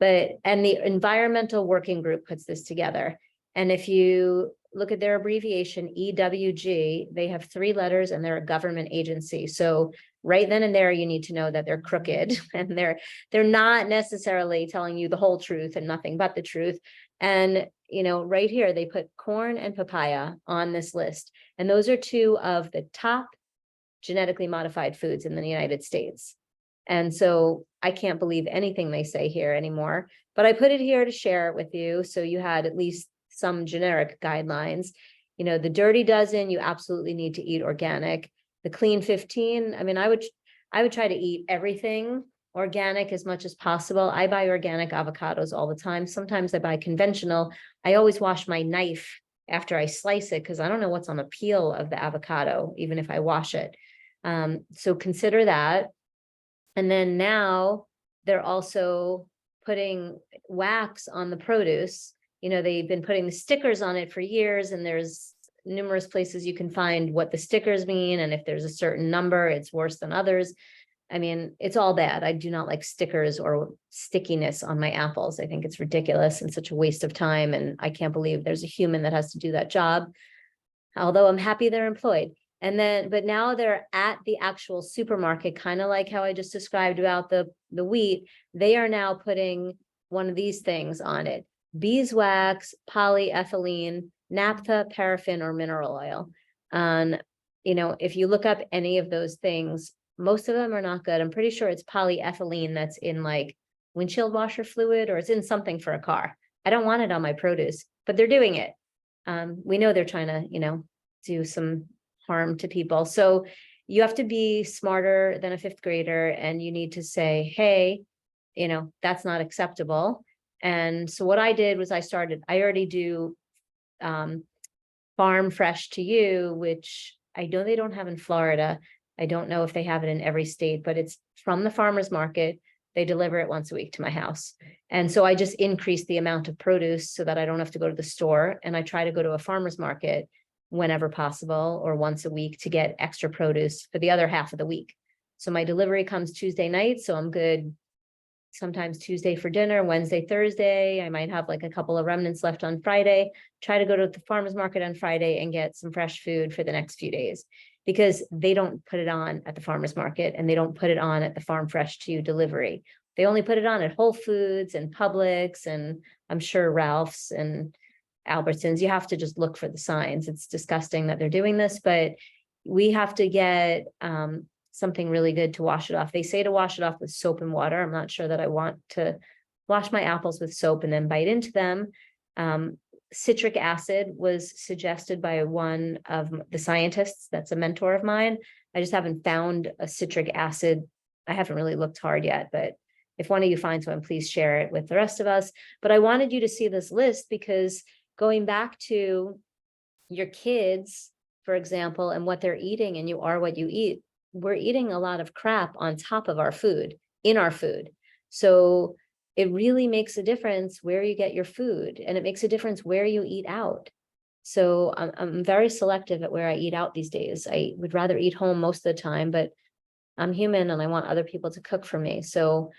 And the Environmental Working Group puts this together. And if you look at their abbreviation, EWG, they have 3 letters and they're a government agency. So right then and there, you need to know that they're crooked and they're not necessarily telling you the whole truth and nothing but the truth. And, right here, they put corn and papaya on this list. And those are 2 of the top genetically modified foods in the United States. And so I can't believe anything they say here anymore, but I put it here to share it with you. So you had at least some generic guidelines. The Dirty Dozen, you absolutely need to eat organic. The Clean 15, I mean, I would try to eat everything organic as much as possible. I buy organic avocados all the time. Sometimes I buy conventional. I always wash my knife after I slice it because I don't know what's on the peel of the avocado, even if I wash it. So consider that. And then now they're also putting wax on the produce. They've been putting the stickers on it for years, and there's numerous places you can find what the stickers mean. And if there's a certain number, it's worse than others. I mean, it's all bad. I do not like stickers or stickiness on my apples. I think it's ridiculous and such a waste of time. And I can't believe there's a human that has to do that job, although I'm happy they're employed. But now they're at the actual supermarket, kind of like how I just described about the wheat. They are now putting one of these things on it: beeswax, polyethylene, naphtha, paraffin, or mineral oil. And, if you look up any of those things, most of them are not good. I'm pretty sure it's polyethylene that's in like windshield washer fluid, or it's in something for a car. I don't want it on my produce, but they're doing it. We know they're trying to, do some harm to people. So you have to be smarter than a fifth grader, and you need to say, hey, that's not acceptable. And so what I did was I already do farm fresh to you, which I know they don't have in Florida. I don't know if they have it in every state, but it's from the farmer's market. They deliver it once a week to my house. And so I just increased the amount of produce so that I don't have to go to the store. And I try to go to a farmer's market whenever possible, or once a week, to get extra produce for the other half of the week. So my delivery comes Tuesday night, so I'm good. Sometimes Tuesday for dinner, Wednesday, Thursday. I might have like a couple of remnants left on Friday. Try to go to the farmer's market on Friday and get some fresh food for the next few days, because they don't put it on at the farmer's market, and they don't put it on at the Farm Fresh to You delivery. They only put it on at Whole Foods and Publix, and I'm sure Ralph's and Albertsons. You have to just look for the signs. It's disgusting that they're doing this, but we have to get something really good to wash it off. They say to wash it off with soap and water. I'm not sure that I want to wash my apples with soap and then bite into them. Citric acid was suggested by one of the scientists that's a mentor of mine. I just haven't found a citric acid. I haven't really looked hard yet, but if one of you finds one, please share it with the rest of us. But I wanted you to see this list, because going back to your kids, for example, and what they're eating, and you are what you eat, we're eating a lot of crap on top of our food, in our food. So it really makes a difference where you get your food, and it makes a difference where you eat out. So I'm very selective at where I eat out these days. I would rather eat home most of the time, but I'm human and I want other people to cook for me. So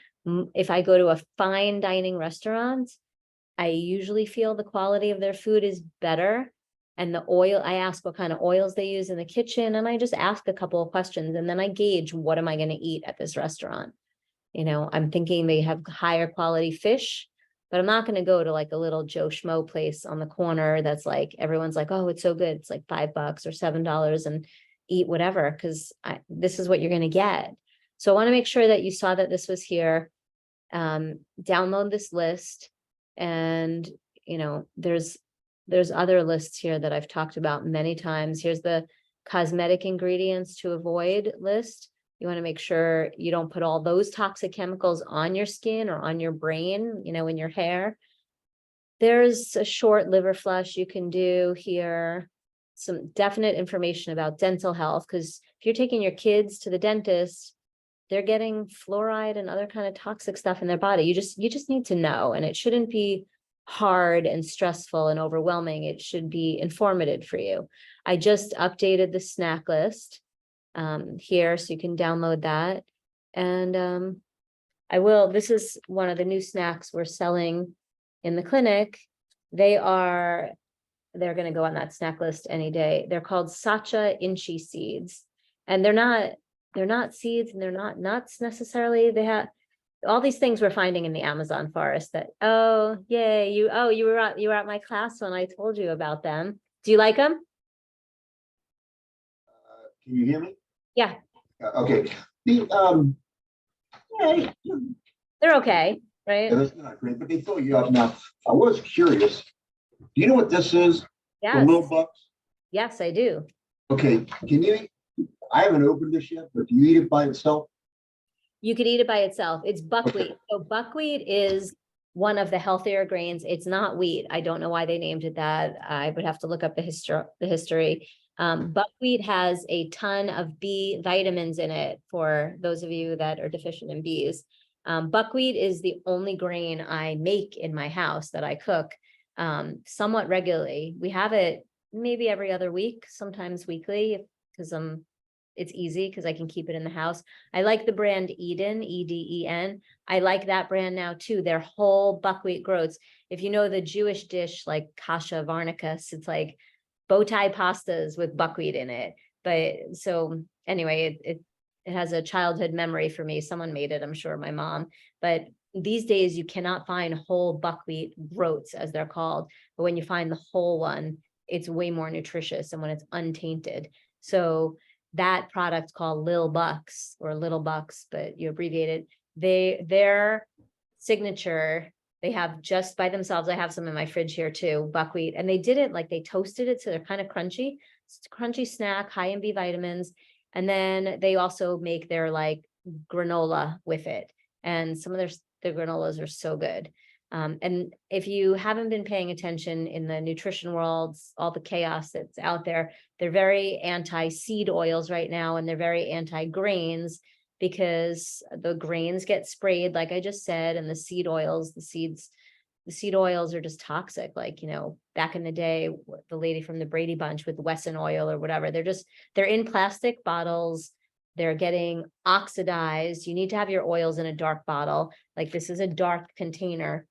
if I go to a fine dining restaurant, I usually feel the quality of their food is better. And the oil, I ask what kind of oils they use in the kitchen, and I just ask a couple of questions, and then I gauge, what am I going to eat at this restaurant? I'm thinking they have higher quality fish, but I'm not going to go to like a little Joe Schmo place on the corner that's like, everyone's like, oh, it's so good, it's like $5 or $7, and eat whatever, because this is what you're going to get. So I want to make sure that you saw that this was here. Download this list, and there's other lists here that I've talked about many times. Here's the cosmetic ingredients to avoid list. You want to make sure you don't put all those toxic chemicals on your skin or on your brain, in your hair. There's a short liver flush you can do here. Some definite information about dental health, because if you're taking your kids to the dentist, they're getting fluoride and other kind of toxic stuff in their body. You just need to know, and it shouldn't be hard and stressful and overwhelming. It should be informative for you. I just updated the snack list here, so you can download that. And this is one of the new snacks we're selling in the clinic. They're going to go on that snack list any day. They're called Sacha Inchi seeds, and they're not seeds, and they're not nuts necessarily. They have all these things we're finding in the Amazon forest that, oh, yay, you were at my class when I told you about them. Do you like them? Can you hear me? Yeah. Okay. Yeah, They're okay, right? that's not great, but they fill you up. Now, I was curious. Do you know what this is? The Yes. little bucks? Yes, I do. Okay, I haven't opened this yet, but do you eat it by itself? You could eat it by itself. It's buckwheat. So buckwheat is one of the healthier grains. It's not wheat. I don't know why they named it that. I would have to look up the history. Buckwheat has a ton of B vitamins in it, for those of you that are deficient in Bs. Buckwheat is the only grain I make in my house that I cook somewhat regularly. We have it maybe every other week, sometimes weekly, because it's easy because I can keep it in the house. I like the brand Eden, Eden. I like that brand now too. They're whole buckwheat groats. If you know the Jewish dish like kasha varnikas, it's like bow tie pastas with buckwheat in it. But so anyway, it has a childhood memory for me. Someone made it, I'm sure my mom. But these days you cannot find whole buckwheat groats, as they're called. But when you find the whole one, it's way more nutritious, and when it's untainted. So that product called Lil Bucks, or Little Bucks, but you abbreviate it. Their signature They have just by themselves. I have some in my fridge here too, buckwheat, and they did it like they toasted it, so they're kind of crunchy. It's a crunchy snack, high in B vitamins. And then they also make their like granola with it. And some of their granolas are so good. And if you haven't been paying attention in the nutrition world, all the chaos that's out there, they're very anti-seed oils right now, and they're very anti-grains because the grains get sprayed, like I just said, and the seed oils, the seed oils are just toxic. Like, back in the day, the lady from the Brady Bunch with Wesson oil or whatever, they're in plastic bottles. They're getting oxidized. You need to have your oils in a dark bottle. Like this is a dark container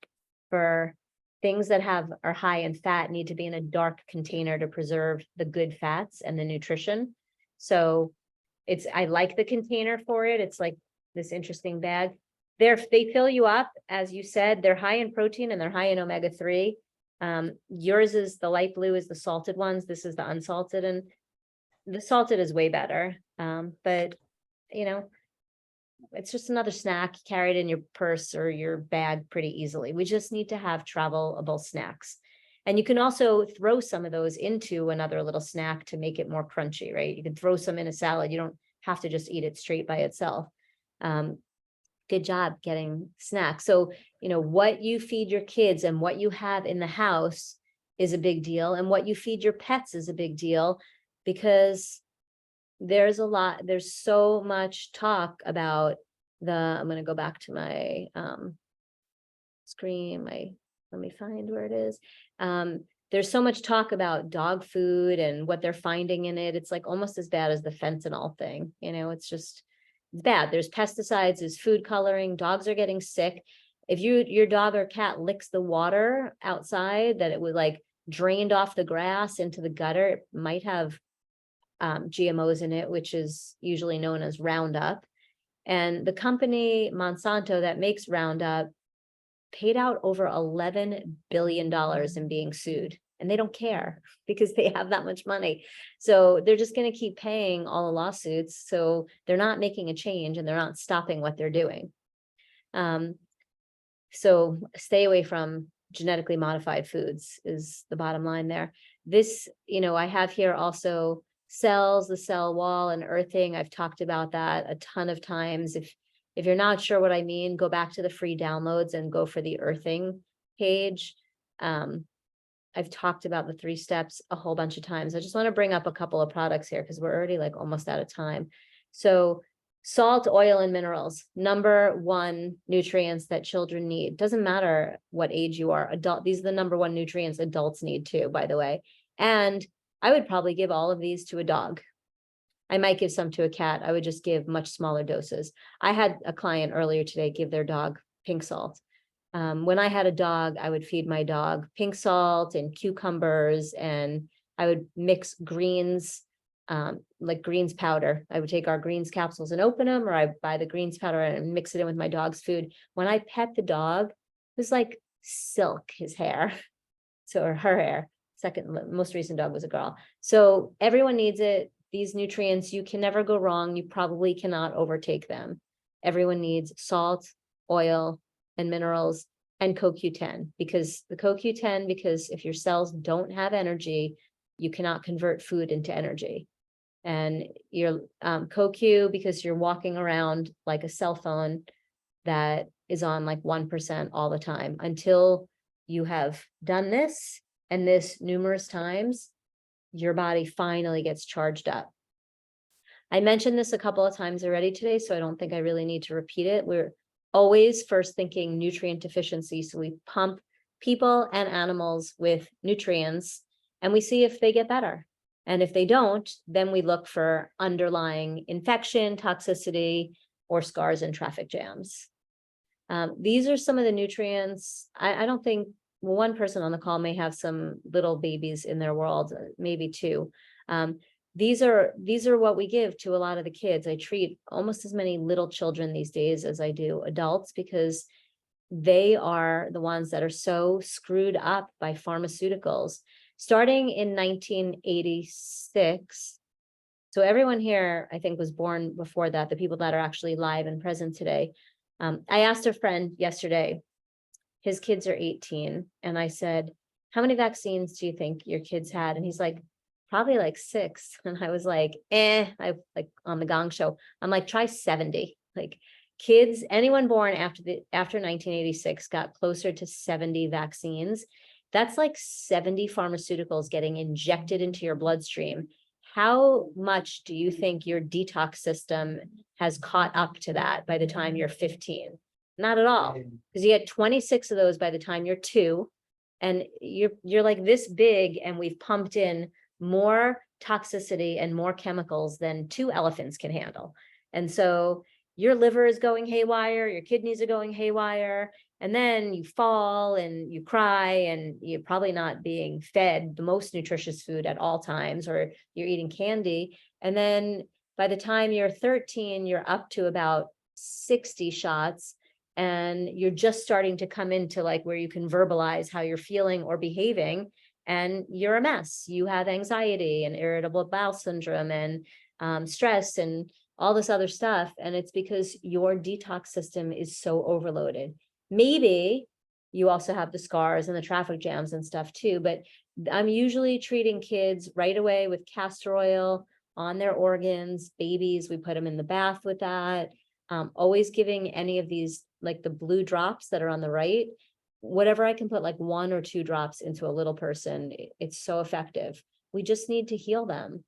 for things that are high in fat need to be in a dark container to preserve the good fats and the nutrition. So I like the container for it. It's like this interesting bag. They fill you up, as you said, they're high in protein and they're high in omega-3. Yours is the light blue is the salted ones. This is the unsalted, and the salted is way better. But it's just another snack carried in your purse or your bag pretty easily. We just need to have travelable snacks. And you can also throw some of those into another little snack to make it more crunchy, right? You can throw some in a salad. You don't have to just eat it straight by itself. Good job getting snacks. So, what you feed your kids and what you have in the house is a big deal. And what you feed your pets is a big deal, because there's so much talk about I'm going to go back to my screen. Let me find where it is. There's so much talk about dog food and what they're finding in it. It's like almost as bad as the fentanyl thing. It's bad. There's pesticides, there's food coloring, dogs are getting sick. If your dog or cat licks the water outside that it would like drained off the grass into the gutter, it might have GMOs in it, which is usually known as Roundup. And the company Monsanto that makes Roundup paid out over $11 billion in being sued, and they don't care because they have that much money. So they're just going to keep paying all the lawsuits. So they're not making a change and they're not stopping what they're doing. So stay away from genetically modified foods is the bottom line there. This, I have here also cells, the cell wall and earthing. I've talked about that a ton of times. If you're not sure what I mean, go back to the free downloads and go for the earthing page. I've talked about the 3 steps a whole bunch of times. I just want to bring up a couple of products here because we're already like almost out of time. So salt, oil, and minerals, number 1 nutrients that children need. Doesn't matter what age you are. These are the number 1 nutrients adults need too, by the way. And I would probably give all of these to a dog. I might give some to a cat. I would just give much smaller doses. I had a client earlier today give their dog pink salt. When I had a dog, I would feed my dog pink salt and cucumbers, and I would mix greens, like greens powder. I would take our greens capsules and open them, or I buy the greens powder and mix it in with my dog's food. When I pet the dog, it was like silk, his hair, or her hair. Most recent dog was a girl. So everyone needs it. These nutrients, you can never go wrong. You probably cannot overtake them. Everyone needs salt, oil, and minerals, and CoQ10, because if your cells don't have energy, you cannot convert food into energy. And your CoQ, because you're walking around like a cell phone that is on like 1% all the time. Until you have done this and this numerous times, your body finally gets charged up. I mentioned this a couple of times already today, so I don't think I really need to repeat it. We're always first thinking nutrient deficiency. So we pump people and animals with nutrients and we see if they get better. And if they don't, then we look for underlying infection, toxicity, or scars and traffic jams. These are some of the nutrients. I don't think one person on the call may have some little babies in their world, maybe 2. These are what we give to a lot of the kids. I treat almost as many little children these days as I do adults, because they are the ones that are so screwed up by pharmaceuticals. Starting in 1986, so everyone here, I think, was born before that, the people that are actually live and present today. I asked a friend yesterday, his kids are 18. And I said, how many vaccines do you think your kids had? And he's like, probably like 6. And I was like, I like on the Gong Show, I'm like, try 70. Like kids, anyone born after 1986 got closer to 70 vaccines. That's like 70 pharmaceuticals getting injected into your bloodstream. How much do you think your detox system has caught up to that by the time you're 15? Not at all, because you get 26 of those by the time you're 2, and you're like this big, and we've pumped in more toxicity and more chemicals than 2 elephants can handle. And so your liver is going haywire, your kidneys are going haywire, and then you fall and you cry, and you're probably not being fed the most nutritious food at all times, or you're eating candy. And then by the time you're 13, you're up to about 60 shots, and you're just starting to come into like where you can verbalize how you're feeling or behaving, and you're a mess. You have anxiety and irritable bowel syndrome and stress and all this other stuff. And it's because your detox system is so overloaded. Maybe you also have the scars and the traffic jams and stuff too, but I'm usually treating kids right away with castor oil on their organs. Babies, we put them in the bath with that. Always giving any of these, like the blue drops that are on the right, whatever I can put like 1 or 2 drops into a little person, it's so effective. We just need to heal them.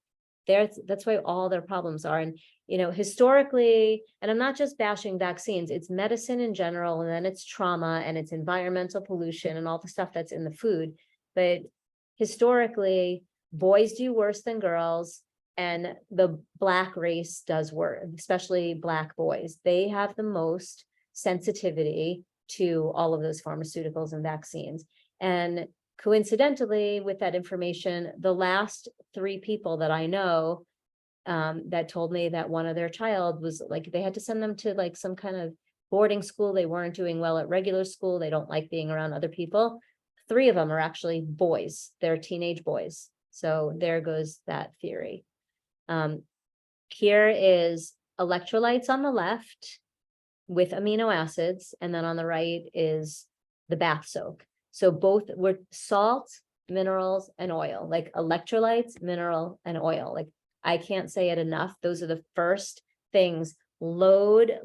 That's why all their problems are. And, you know, historically, and I'm not just bashing vaccines, it's medicine in general, and then it's trauma and it's environmental pollution and all the stuff that's in the food. But historically, boys do worse than girls, and the Black race does worse, especially Black boys. They have the most sensitivity to all of those pharmaceuticals and vaccines. And coincidentally, with that information, the last 3 people that I know that told me that one of their child was like, they had to send them to like some kind of boarding school. They weren't doing well at regular school. They don't like being around other people. 3 of them are actually boys. They're teenage boys. So there goes that theory. Here is electrolytes on the left with amino acids, and then on the right is the bath soak. So both were salt, minerals, and oil, like electrolytes, mineral, and oil. Like I can't say it enough. Those are the first things. Load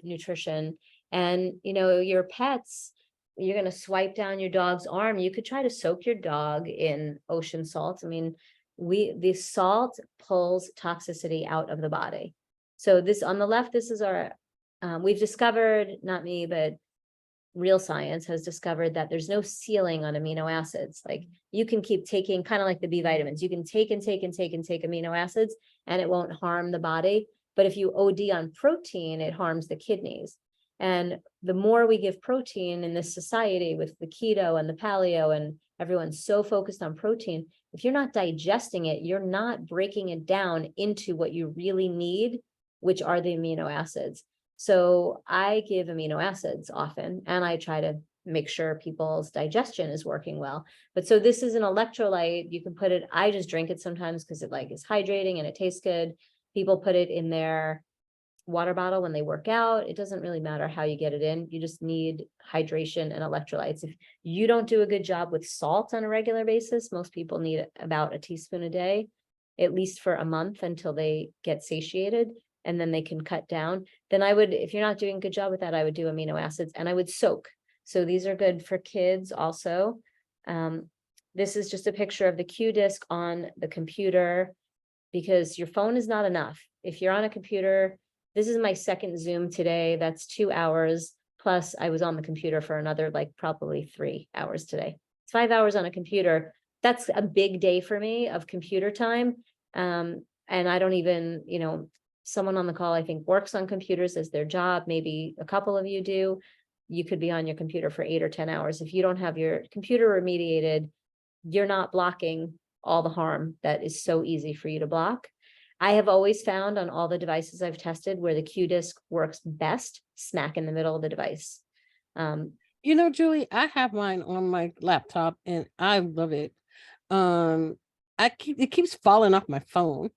nutrition. And you know, your pets, you're going to swipe down your dog's arm. You could try to soak your dog in ocean salt. I mean, the salt pulls toxicity out of the body. So this on the left, this is our, we've discovered, not me, but real science has discovered that there's no ceiling on amino acids. Like you can keep taking, kind of like the B vitamins, you can take amino acids and it won't harm the body. But if you OD on protein, it harms the kidneys. And the more we give protein in this society with the keto and the paleo, and everyone's so focused on protein, if you're not digesting it, you're not breaking it down into what you really need, which are the amino acids. So I give amino acids often, and I try to make sure people's digestion is working well. But so this is an electrolyte. You can put it, I just drink it sometimes because it like is hydrating and it tastes good. People put it in their water bottle when they work out. It doesn't really matter how you get it in. You just need hydration and electrolytes. If you don't do a good job with salt on a regular basis, most people need about a teaspoon a day, at least for a month until they get satiated, and then they can cut down. Then I would, if you're not doing a good job with that, I would do amino acids, and I would soak. So these are good for kids also. This is just a picture of the Q disc on the computer, because your phone is not enough. If you're on a computer, this is my second Zoom today. That's 2 hours. Plus I was on the computer for another, like probably 3 hours today. It's 5 hours on a computer. That's a big day for me of computer time. And I don't even, you know, someone on the call, I think, works on computers as their job. Maybe a couple of you do. You could be on your computer for 8 or 10 hours. If you don't have your computer remediated, you're not blocking all the harm that is so easy for you to block. I have always found on all the devices I've tested where the Q disc works best, smack in the middle of the device. You know, Julie, I have mine on my laptop and I love it. It keeps falling off my phone,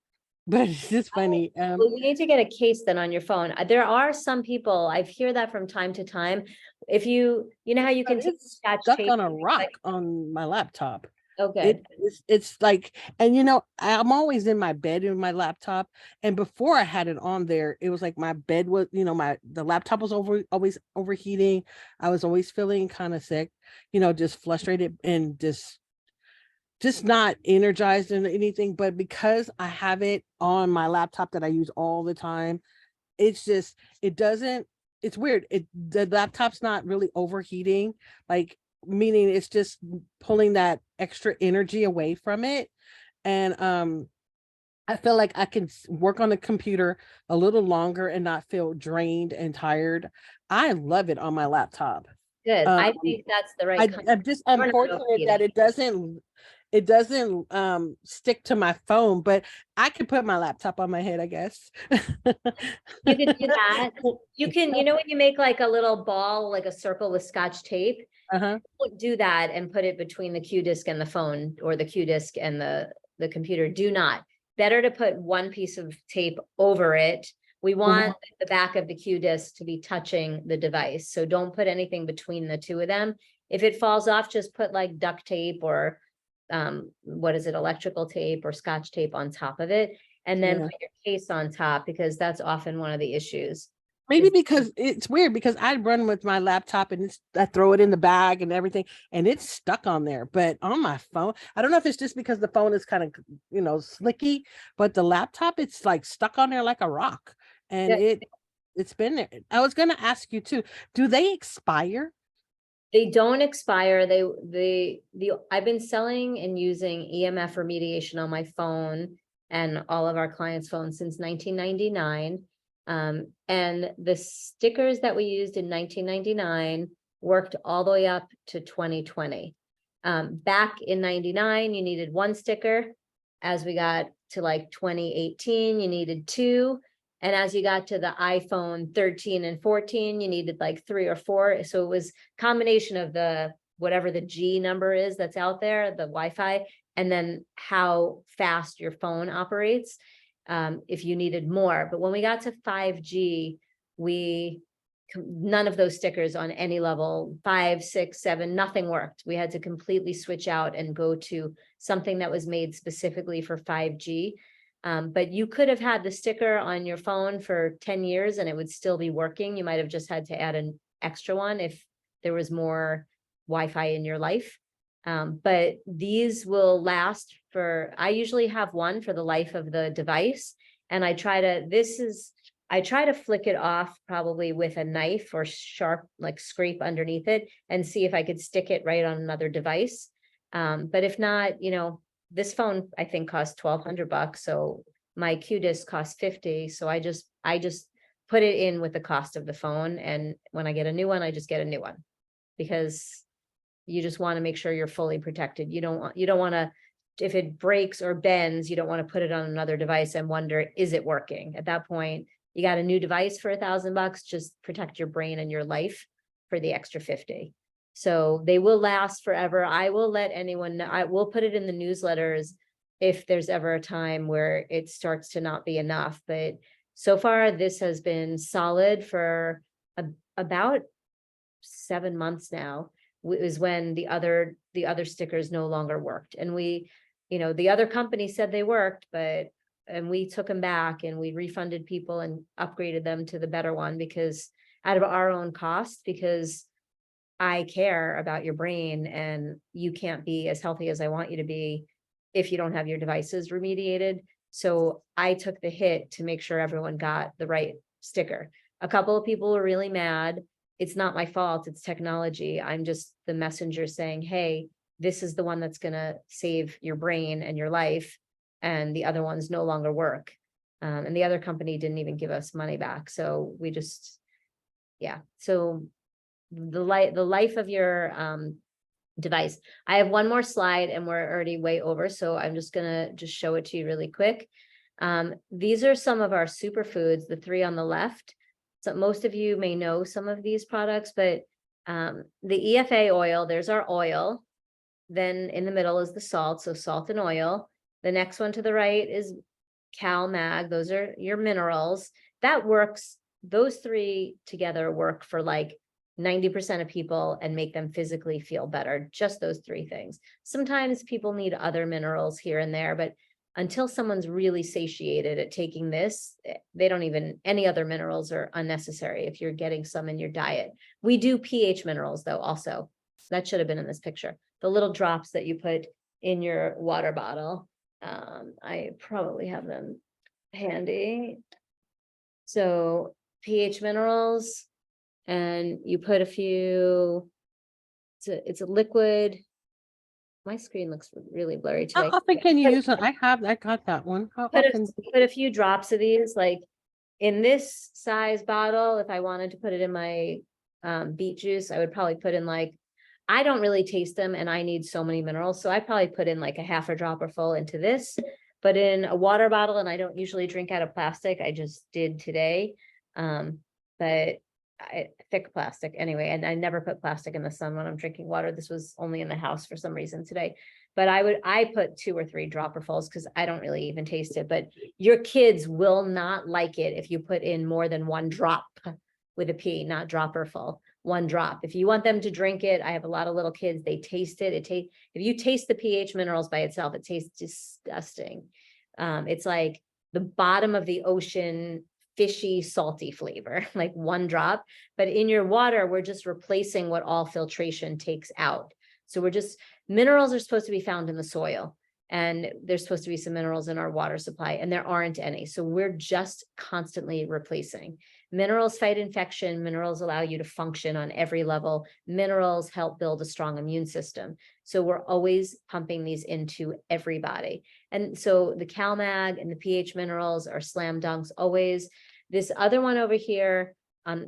but it's just funny. Well, you need to get a case then on your phone. There are some people, I hear that from time to time. If you know how you But can take it's scotch stuck tape on a and make, rock like, on my laptop. oh, good. It's like, and I'm always in my bed in my laptop. And before I had it on there, it was like my bed was, the laptop was always overheating. I was always feeling kind of sick, just frustrated and just not energized in anything. But because I have it on my laptop that I use all the time, it's just, it doesn't, it's weird. The laptop's not really overheating, like, meaning it's just pulling that extra energy away from it. And I feel like I can work on the computer a little longer and not feel drained and tired. I love it on my laptop. Good. I Um, think that's the right kind. I'm just We're not unfortunate overheating. that it doesn't stick to my phone, but I could put my laptop on my head, I guess. You could do that. You can, when you make like a little ball, like a circle with scotch tape, Uh-huh. do that and put it between the Q disc and the phone, or the Q disc and the computer. Do not. Better to put one piece of tape over it. We want the back of the Q disc to be touching the device. So don't put anything between the two of them. If it falls off, just put like duct tape or what is it, electrical tape or scotch tape on top of it. And then Yeah. put your case on top, because that's often one of the issues. Maybe is- because it's weird because I run with my laptop and I throw it in the bag and everything and it's stuck on there. But on my phone, I don't know if it's just because the phone is kind of, slicky, but the laptop, it's like stuck on there like a rock. And Yeah. it's been there. I was gonna ask you too, do they expire? They don't expire. I've been selling and using EMF remediation on my phone and all of our clients' phones since 1999. And the stickers that we used in 1999 worked all the way up to 2020. Back in 99, you needed one sticker. As we got to like 2018, you needed two. And as you got to the iPhone 13 and 14, you needed like 3 or 4. So it was combination of the whatever the G number is that's out there, the Wi-Fi, and then how fast your phone operates, if you needed more. But when we got to 5G, none of those stickers on any level, 5, 6, 7, nothing worked. We had to completely switch out and go to something that was made specifically for 5G. But you could have had the sticker on your phone for 10 years and it would still be working. You might have just had to add an extra one if there was more Wi-Fi in your life. But these will last I usually have one for the life of the device. And I try to flick it off probably with a knife or sharp, like scrape underneath it and see if I could stick it right on another device. But if not, this phone, I think, costs $1,200. So my Q disc costs $50. So I just put it in with the cost of the phone. And when I get a new one, I just get a new one, because you just want to make sure you're fully protected. You don't want to, if it breaks or bends, you don't want to put it on another device and wonder, is it working? At that point, you got a new device for $1,000, just protect your brain and your life for the extra 50. So they will last forever. I will let anyone know. I will put it in the newsletters if there's ever a time where it starts to not be enough. But so far, this has been solid for about 7 months now. Is when the other stickers no longer worked. And the other company said they worked, and we took them back and we refunded people and upgraded them to the better one, because out of our own cost, because I care about your brain and you can't be as healthy as I want you to be if you don't have your devices remediated. So I took the hit to make sure everyone got the right sticker. A couple of people were really mad. It's not my fault. It's technology. I'm just the messenger saying, hey, this is the one that's going to save your brain and your life. And the other ones no longer work. And the other company didn't even give us money back. So we just, yeah. So the life of your device. I have one more slide and we're already way over. So I'm just going to show it to you really quick. These are some of our superfoods, the 3 on the left. So most of you may know some of these products, but the EFA oil, there's our oil. Then in the middle is the salt. So salt and oil. The next one to the right is CalMag, those are your minerals. That works, those three together work for like 90% of people and make them physically feel better, just those three things. Sometimes people need other minerals here and there, but until someone's really satiated at taking this, they don't even, any other minerals are unnecessary if you're getting some in your diet. We do pH minerals though also. That should have been in this picture. The little drops that you put in your water bottle. I probably have them handy. So pH minerals, and you put a few, it's a liquid. My screen looks really blurry How today. often can you But use it? I got that one. How Put often? put a few drops of these, like in this size bottle, if I wanted to put it in my beet juice, I would probably put in like, I don't really taste them and I need so many minerals, so I probably put in like a half a dropper full into this. But in a water bottle, and I don't usually drink out of plastic, I just did today. But thick plastic anyway, and I never put plastic in the sun when I'm drinking water. This was only in the house for some reason today. But I put 2 or 3 dropperfuls because I don't really even taste it. But your kids will not like it if you put in more than 1 drop with a P, not dropperful. 1 drop. If you want them to drink it, I have a lot of little kids, they taste it. If you taste the pH minerals by itself, it tastes disgusting. It's like the bottom of the ocean, fishy, salty flavor, like 1 drop. But in your water, we're just replacing what all filtration takes out. So minerals are supposed to be found in the soil, and there's supposed to be some minerals in our water supply, and there aren't any. So we're just constantly replacing. Minerals fight infection. Minerals allow you to function on every level. Minerals help build a strong immune system. So we're always pumping these into everybody. And so the CalMag and the pH minerals are slam dunks always. This other one over here,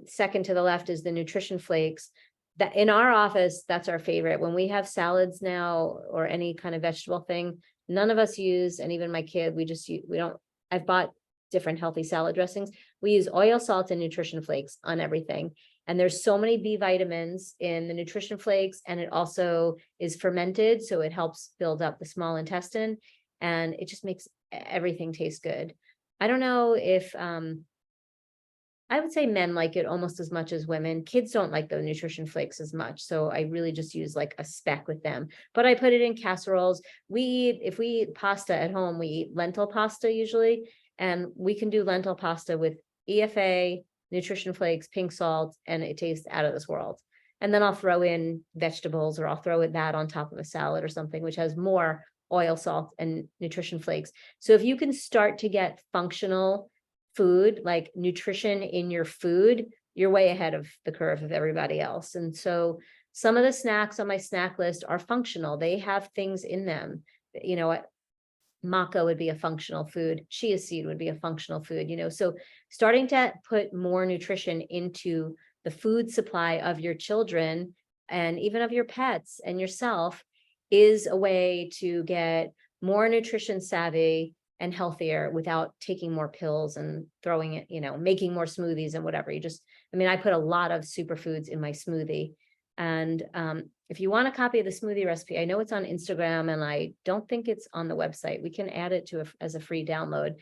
second to the left, is the nutrition flakes. That in our office, that's our favorite. When we have salads now or any kind of vegetable thing, none of us use, and even my kid, I've bought different healthy salad dressings. We use oil, salt, and nutrition flakes on everything. And there's so many B vitamins in the nutrition flakes, and it also is fermented, so it helps build up the small intestine, and it just makes everything taste good. I don't know if I would say men like it almost as much as women. Kids don't like the nutrition flakes as much, so I really just use like a speck with them. But I put it in casseroles. If we eat pasta at home, we eat lentil pasta usually, and we can do lentil pasta with EFA, nutrition flakes, pink salt, and it tastes out of this world. And then I'll throw in vegetables, or I'll throw that on top of a salad or something, which has more oil, salt, and nutrition flakes. So if you can start to get functional food, like nutrition in your food, you're way ahead of the curve of everybody else. And so some of the snacks on my snack list are functional. They have things in them. You know what? Maca would be a functional food. Chia seed would be a functional food, so starting to put more nutrition into the food supply of your children and even of your pets and yourself is a way to get more nutrition savvy and healthier without taking more pills and throwing it, making more smoothies and whatever. I put a lot of superfoods in my smoothie. And if you want a copy of the smoothie recipe, I know it's on Instagram and I don't think it's on the website. We can add it as a free download.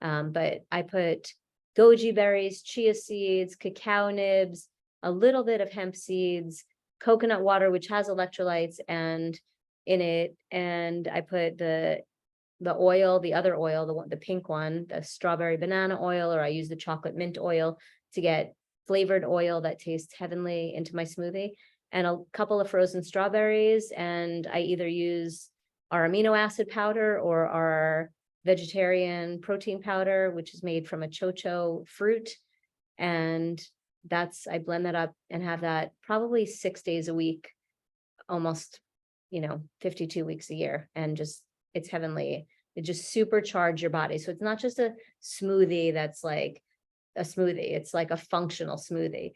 But I put goji berries, chia seeds, cacao nibs, a little bit of hemp seeds, coconut water, which has electrolytes and in it. And I put the oil, the other oil, the pink one, the strawberry banana oil, or I use the chocolate mint oil to get flavored oil that tastes heavenly into my smoothie, and a couple of frozen strawberries. And I either use our amino acid powder or our vegetarian protein powder, which is made from a chocho fruit. And I blend that up and have that probably 6 days a week, almost, 52 weeks a year. And it's heavenly. It just supercharge your body. So it's not just a smoothie that's like a smoothie. It's like a functional smoothie.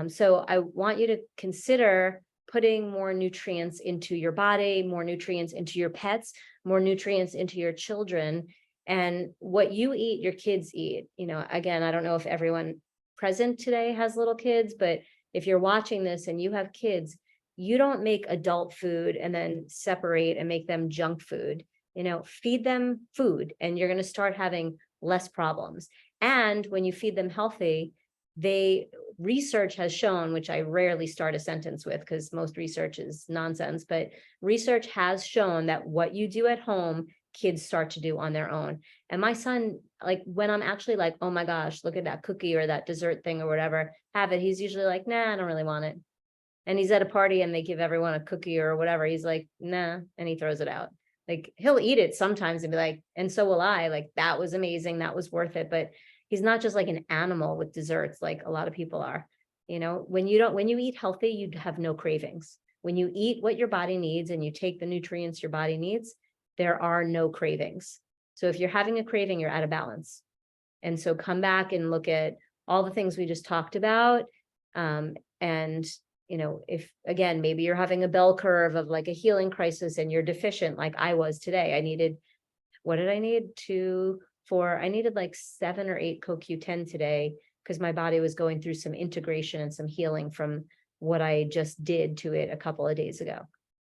So I want you to consider putting more nutrients into your body, more nutrients into your pets, more nutrients into your children. And what you eat, your kids eat. Again, I don't know if everyone present today has little kids, but if you're watching this and you have kids, you don't make adult food and then separate and make them junk food. Feed them food, and you're going to start having less problems. And when you feed them healthy, research has shown, which I rarely start a sentence with because most research is nonsense, but research has shown that what you do at home, kids start to do on their own. And my son, like when I'm actually like, oh my gosh, look at that cookie or that dessert thing or whatever, have it. He's usually like, nah, I don't really want it. And he's at a party and they give everyone a cookie or whatever. He's like, nah, and he throws it out. Like he'll eat it sometimes and be like, and so will I, like, that was amazing. That was worth it. But he's not just like an animal with desserts, like a lot of people are. You know, when you eat healthy, you have no cravings. When you eat what your body needs and you take the nutrients your body needs, there are no cravings. So if you're having a craving, you're out of balance. And so come back and look at all the things we just talked about. And, you know, if again, maybe you're having a bell curve of like a healing crisis and you're deficient, like I was today. I needed, what did I need? I needed like 7 or 8 CoQ10 today because my body was going through some integration and some healing from what I just did to it a couple of days ago.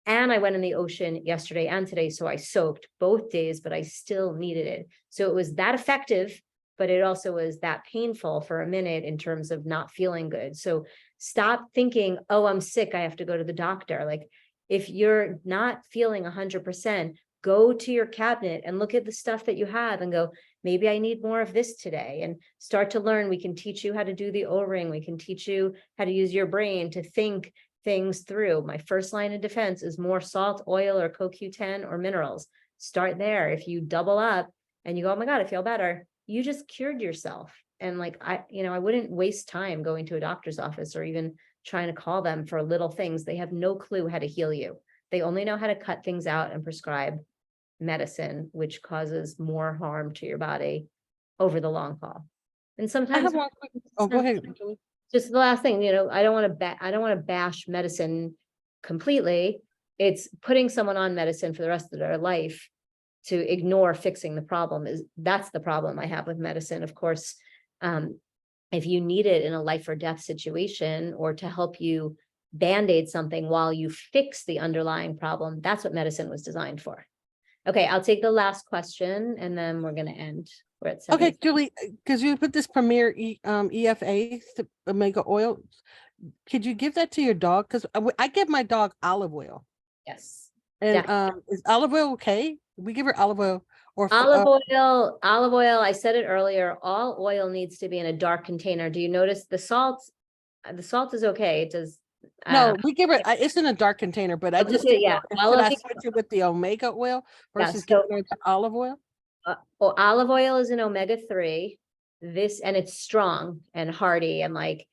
And I went in the ocean yesterday and today, so I soaked both days, but I still needed it. So it was that effective, but it also was that painful for a minute in terms of not feeling good. So stop thinking, oh, I'm sick, I have to go to the doctor. Like if you're not feeling 100%, go to your cabinet and look at the stuff that you have and go, maybe I need more of this today, and start to learn. We can teach you how to do the O-ring. We can teach you how to use your brain to think things through. My first line of defense is more salt, oil, or CoQ10 or minerals. Start there. If you double up and you go, oh my God, I feel better, you just cured yourself. And like, I wouldn't waste time going to a doctor's office or even trying to call them for little things. They have no clue how to heal you. They only know how to cut things out and prescribe medicine, which causes more harm to your body over the long haul. And I sometimes, have one quick, oh, go ahead. Julie. just the last thing, you know, I don't want to bash medicine completely. It's putting someone on medicine for the rest of their life to ignore fixing the problem. That's the problem I have with medicine. Of course, if you need it in a life or death situation or to help you band-aid something while you fix the underlying problem, that's what medicine was designed for. Okay, I'll take the last question and then we're going to end. We're at 7. Okay, Julie, because you put this Premier EFA omega oil, could you give that to your dog? Because I give my dog olive oil. Yes. And Yeah. is olive oil okay? We give her olive oil or Olive oil, I said it earlier, all oil needs to be in a dark container. Do you notice the salt? The salt is okay. It does. no, we give her, it's in a dark container, but I Okay, just, yeah. should I switch it with the omega oil versus so- giving her the olive oil? Well, olive oil is an omega-3. And it's strong and hearty and like,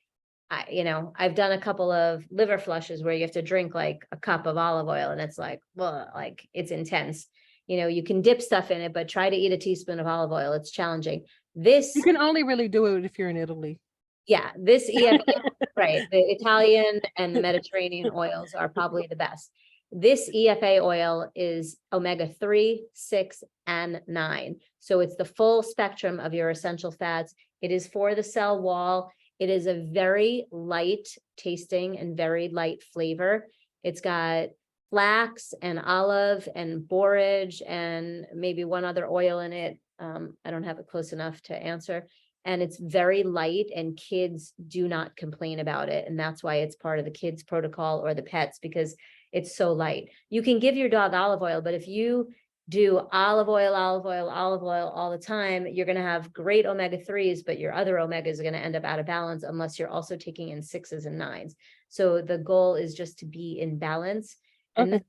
I've done a couple of liver flushes where you have to drink like a cup of olive oil and it's like, well, like it's intense. You know, you can dip stuff in it, but try to eat a teaspoon of olive oil. It's challenging. You can only really do it if you're in Italy. Yeah, this EFA, right, the Italian and the Mediterranean oils are probably the best. This EFA oil is omega-3, 6, and 9. So it's the full spectrum of your essential fats. It is for the cell wall. It is a very light tasting and very light flavor. It's got flax and olive and borage and maybe one other oil in it. I don't have it close enough to answer. And it's very light and kids do not complain about it. And that's why it's part of the kids protocol or the pets, because it's so light. You can give your dog olive oil, but if you do olive oil all the time, you're going to have great omega-3s, but your other omegas are going to end up out of balance unless you're also taking in 6s and 9s. So the goal is just to be in balance. And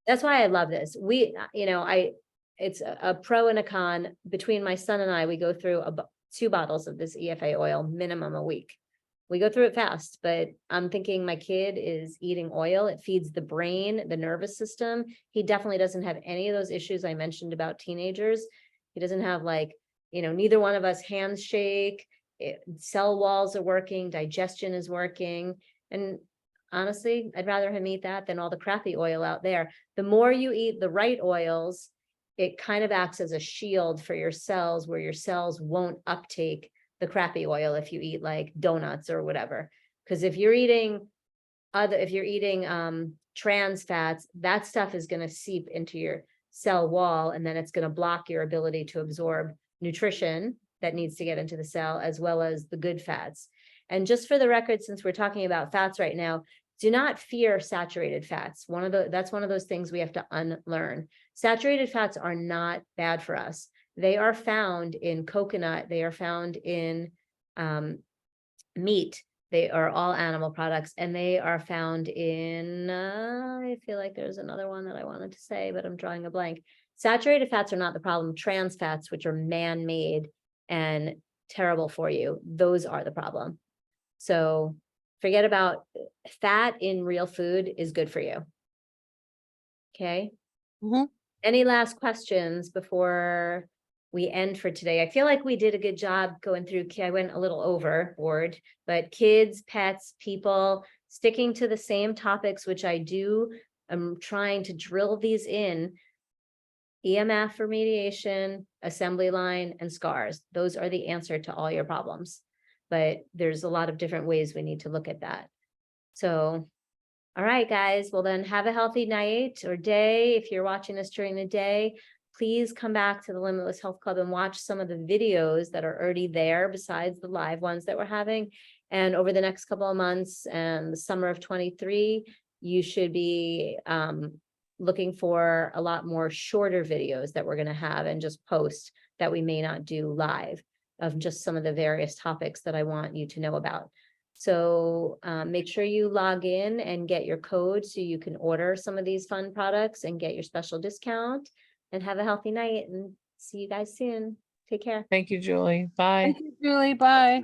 that's why I love this. It's a pro and a con. Between my son and I, we go through 2 bottles of this EFA oil minimum a week. We go through it fast, but I'm thinking my kid is eating oil. It feeds the brain, the nervous system. He definitely doesn't have any of those issues I mentioned about teenagers. He doesn't have neither one of us hands shake, cell walls are working, digestion is working. And honestly, I'd rather him eat that than all the crappy oil out there. The more you eat the right oils, it kind of acts as a shield for your cells, where your cells won't uptake the crappy oil if you eat like donuts or whatever. Because if you're eating trans fats, that stuff is going to seep into your cell wall, and then it's going to block your ability to absorb nutrition that needs to get into the cell, as well as the good fats. And just for the record, since we're talking about fats right now, do not fear saturated fats. That's one of those things we have to unlearn. Saturated fats are not bad for us. They are found in coconut. They are found in meat. They are all animal products, and they are found in, I feel like there's another one that I wanted to say, but I'm drawing a blank. Saturated fats are not the problem. Trans fats, which are man-made and terrible for you, those are the problem. So forget about fat in real food is good for you. Okay. Mhm. Any last questions before we end for today? I feel like we did a good job going through, I went a little overboard, but kids, pets, people, sticking to the same topics, which I do. I'm trying to drill these in. EMF remediation, assembly line, and scars. Those are the answer to all your problems. But there's a lot of different ways we need to look at that. So, all right, guys, well then have a healthy night or day. If you're watching this during the day, please come back to the Limitless Health Club and watch some of the videos that are already there besides the live ones that we're having. And over the next couple of months and the summer of 23, you should be looking for a lot more shorter videos that we're going to have and just post that we may not do live, of just some of the various topics that I want you to know about. So make sure you log in and get your code so you can order some of these fun products and get your special discount, and have a healthy night, and see you guys soon. Take care. Thank you, Julie. Bye. Thank you, Julie. Bye.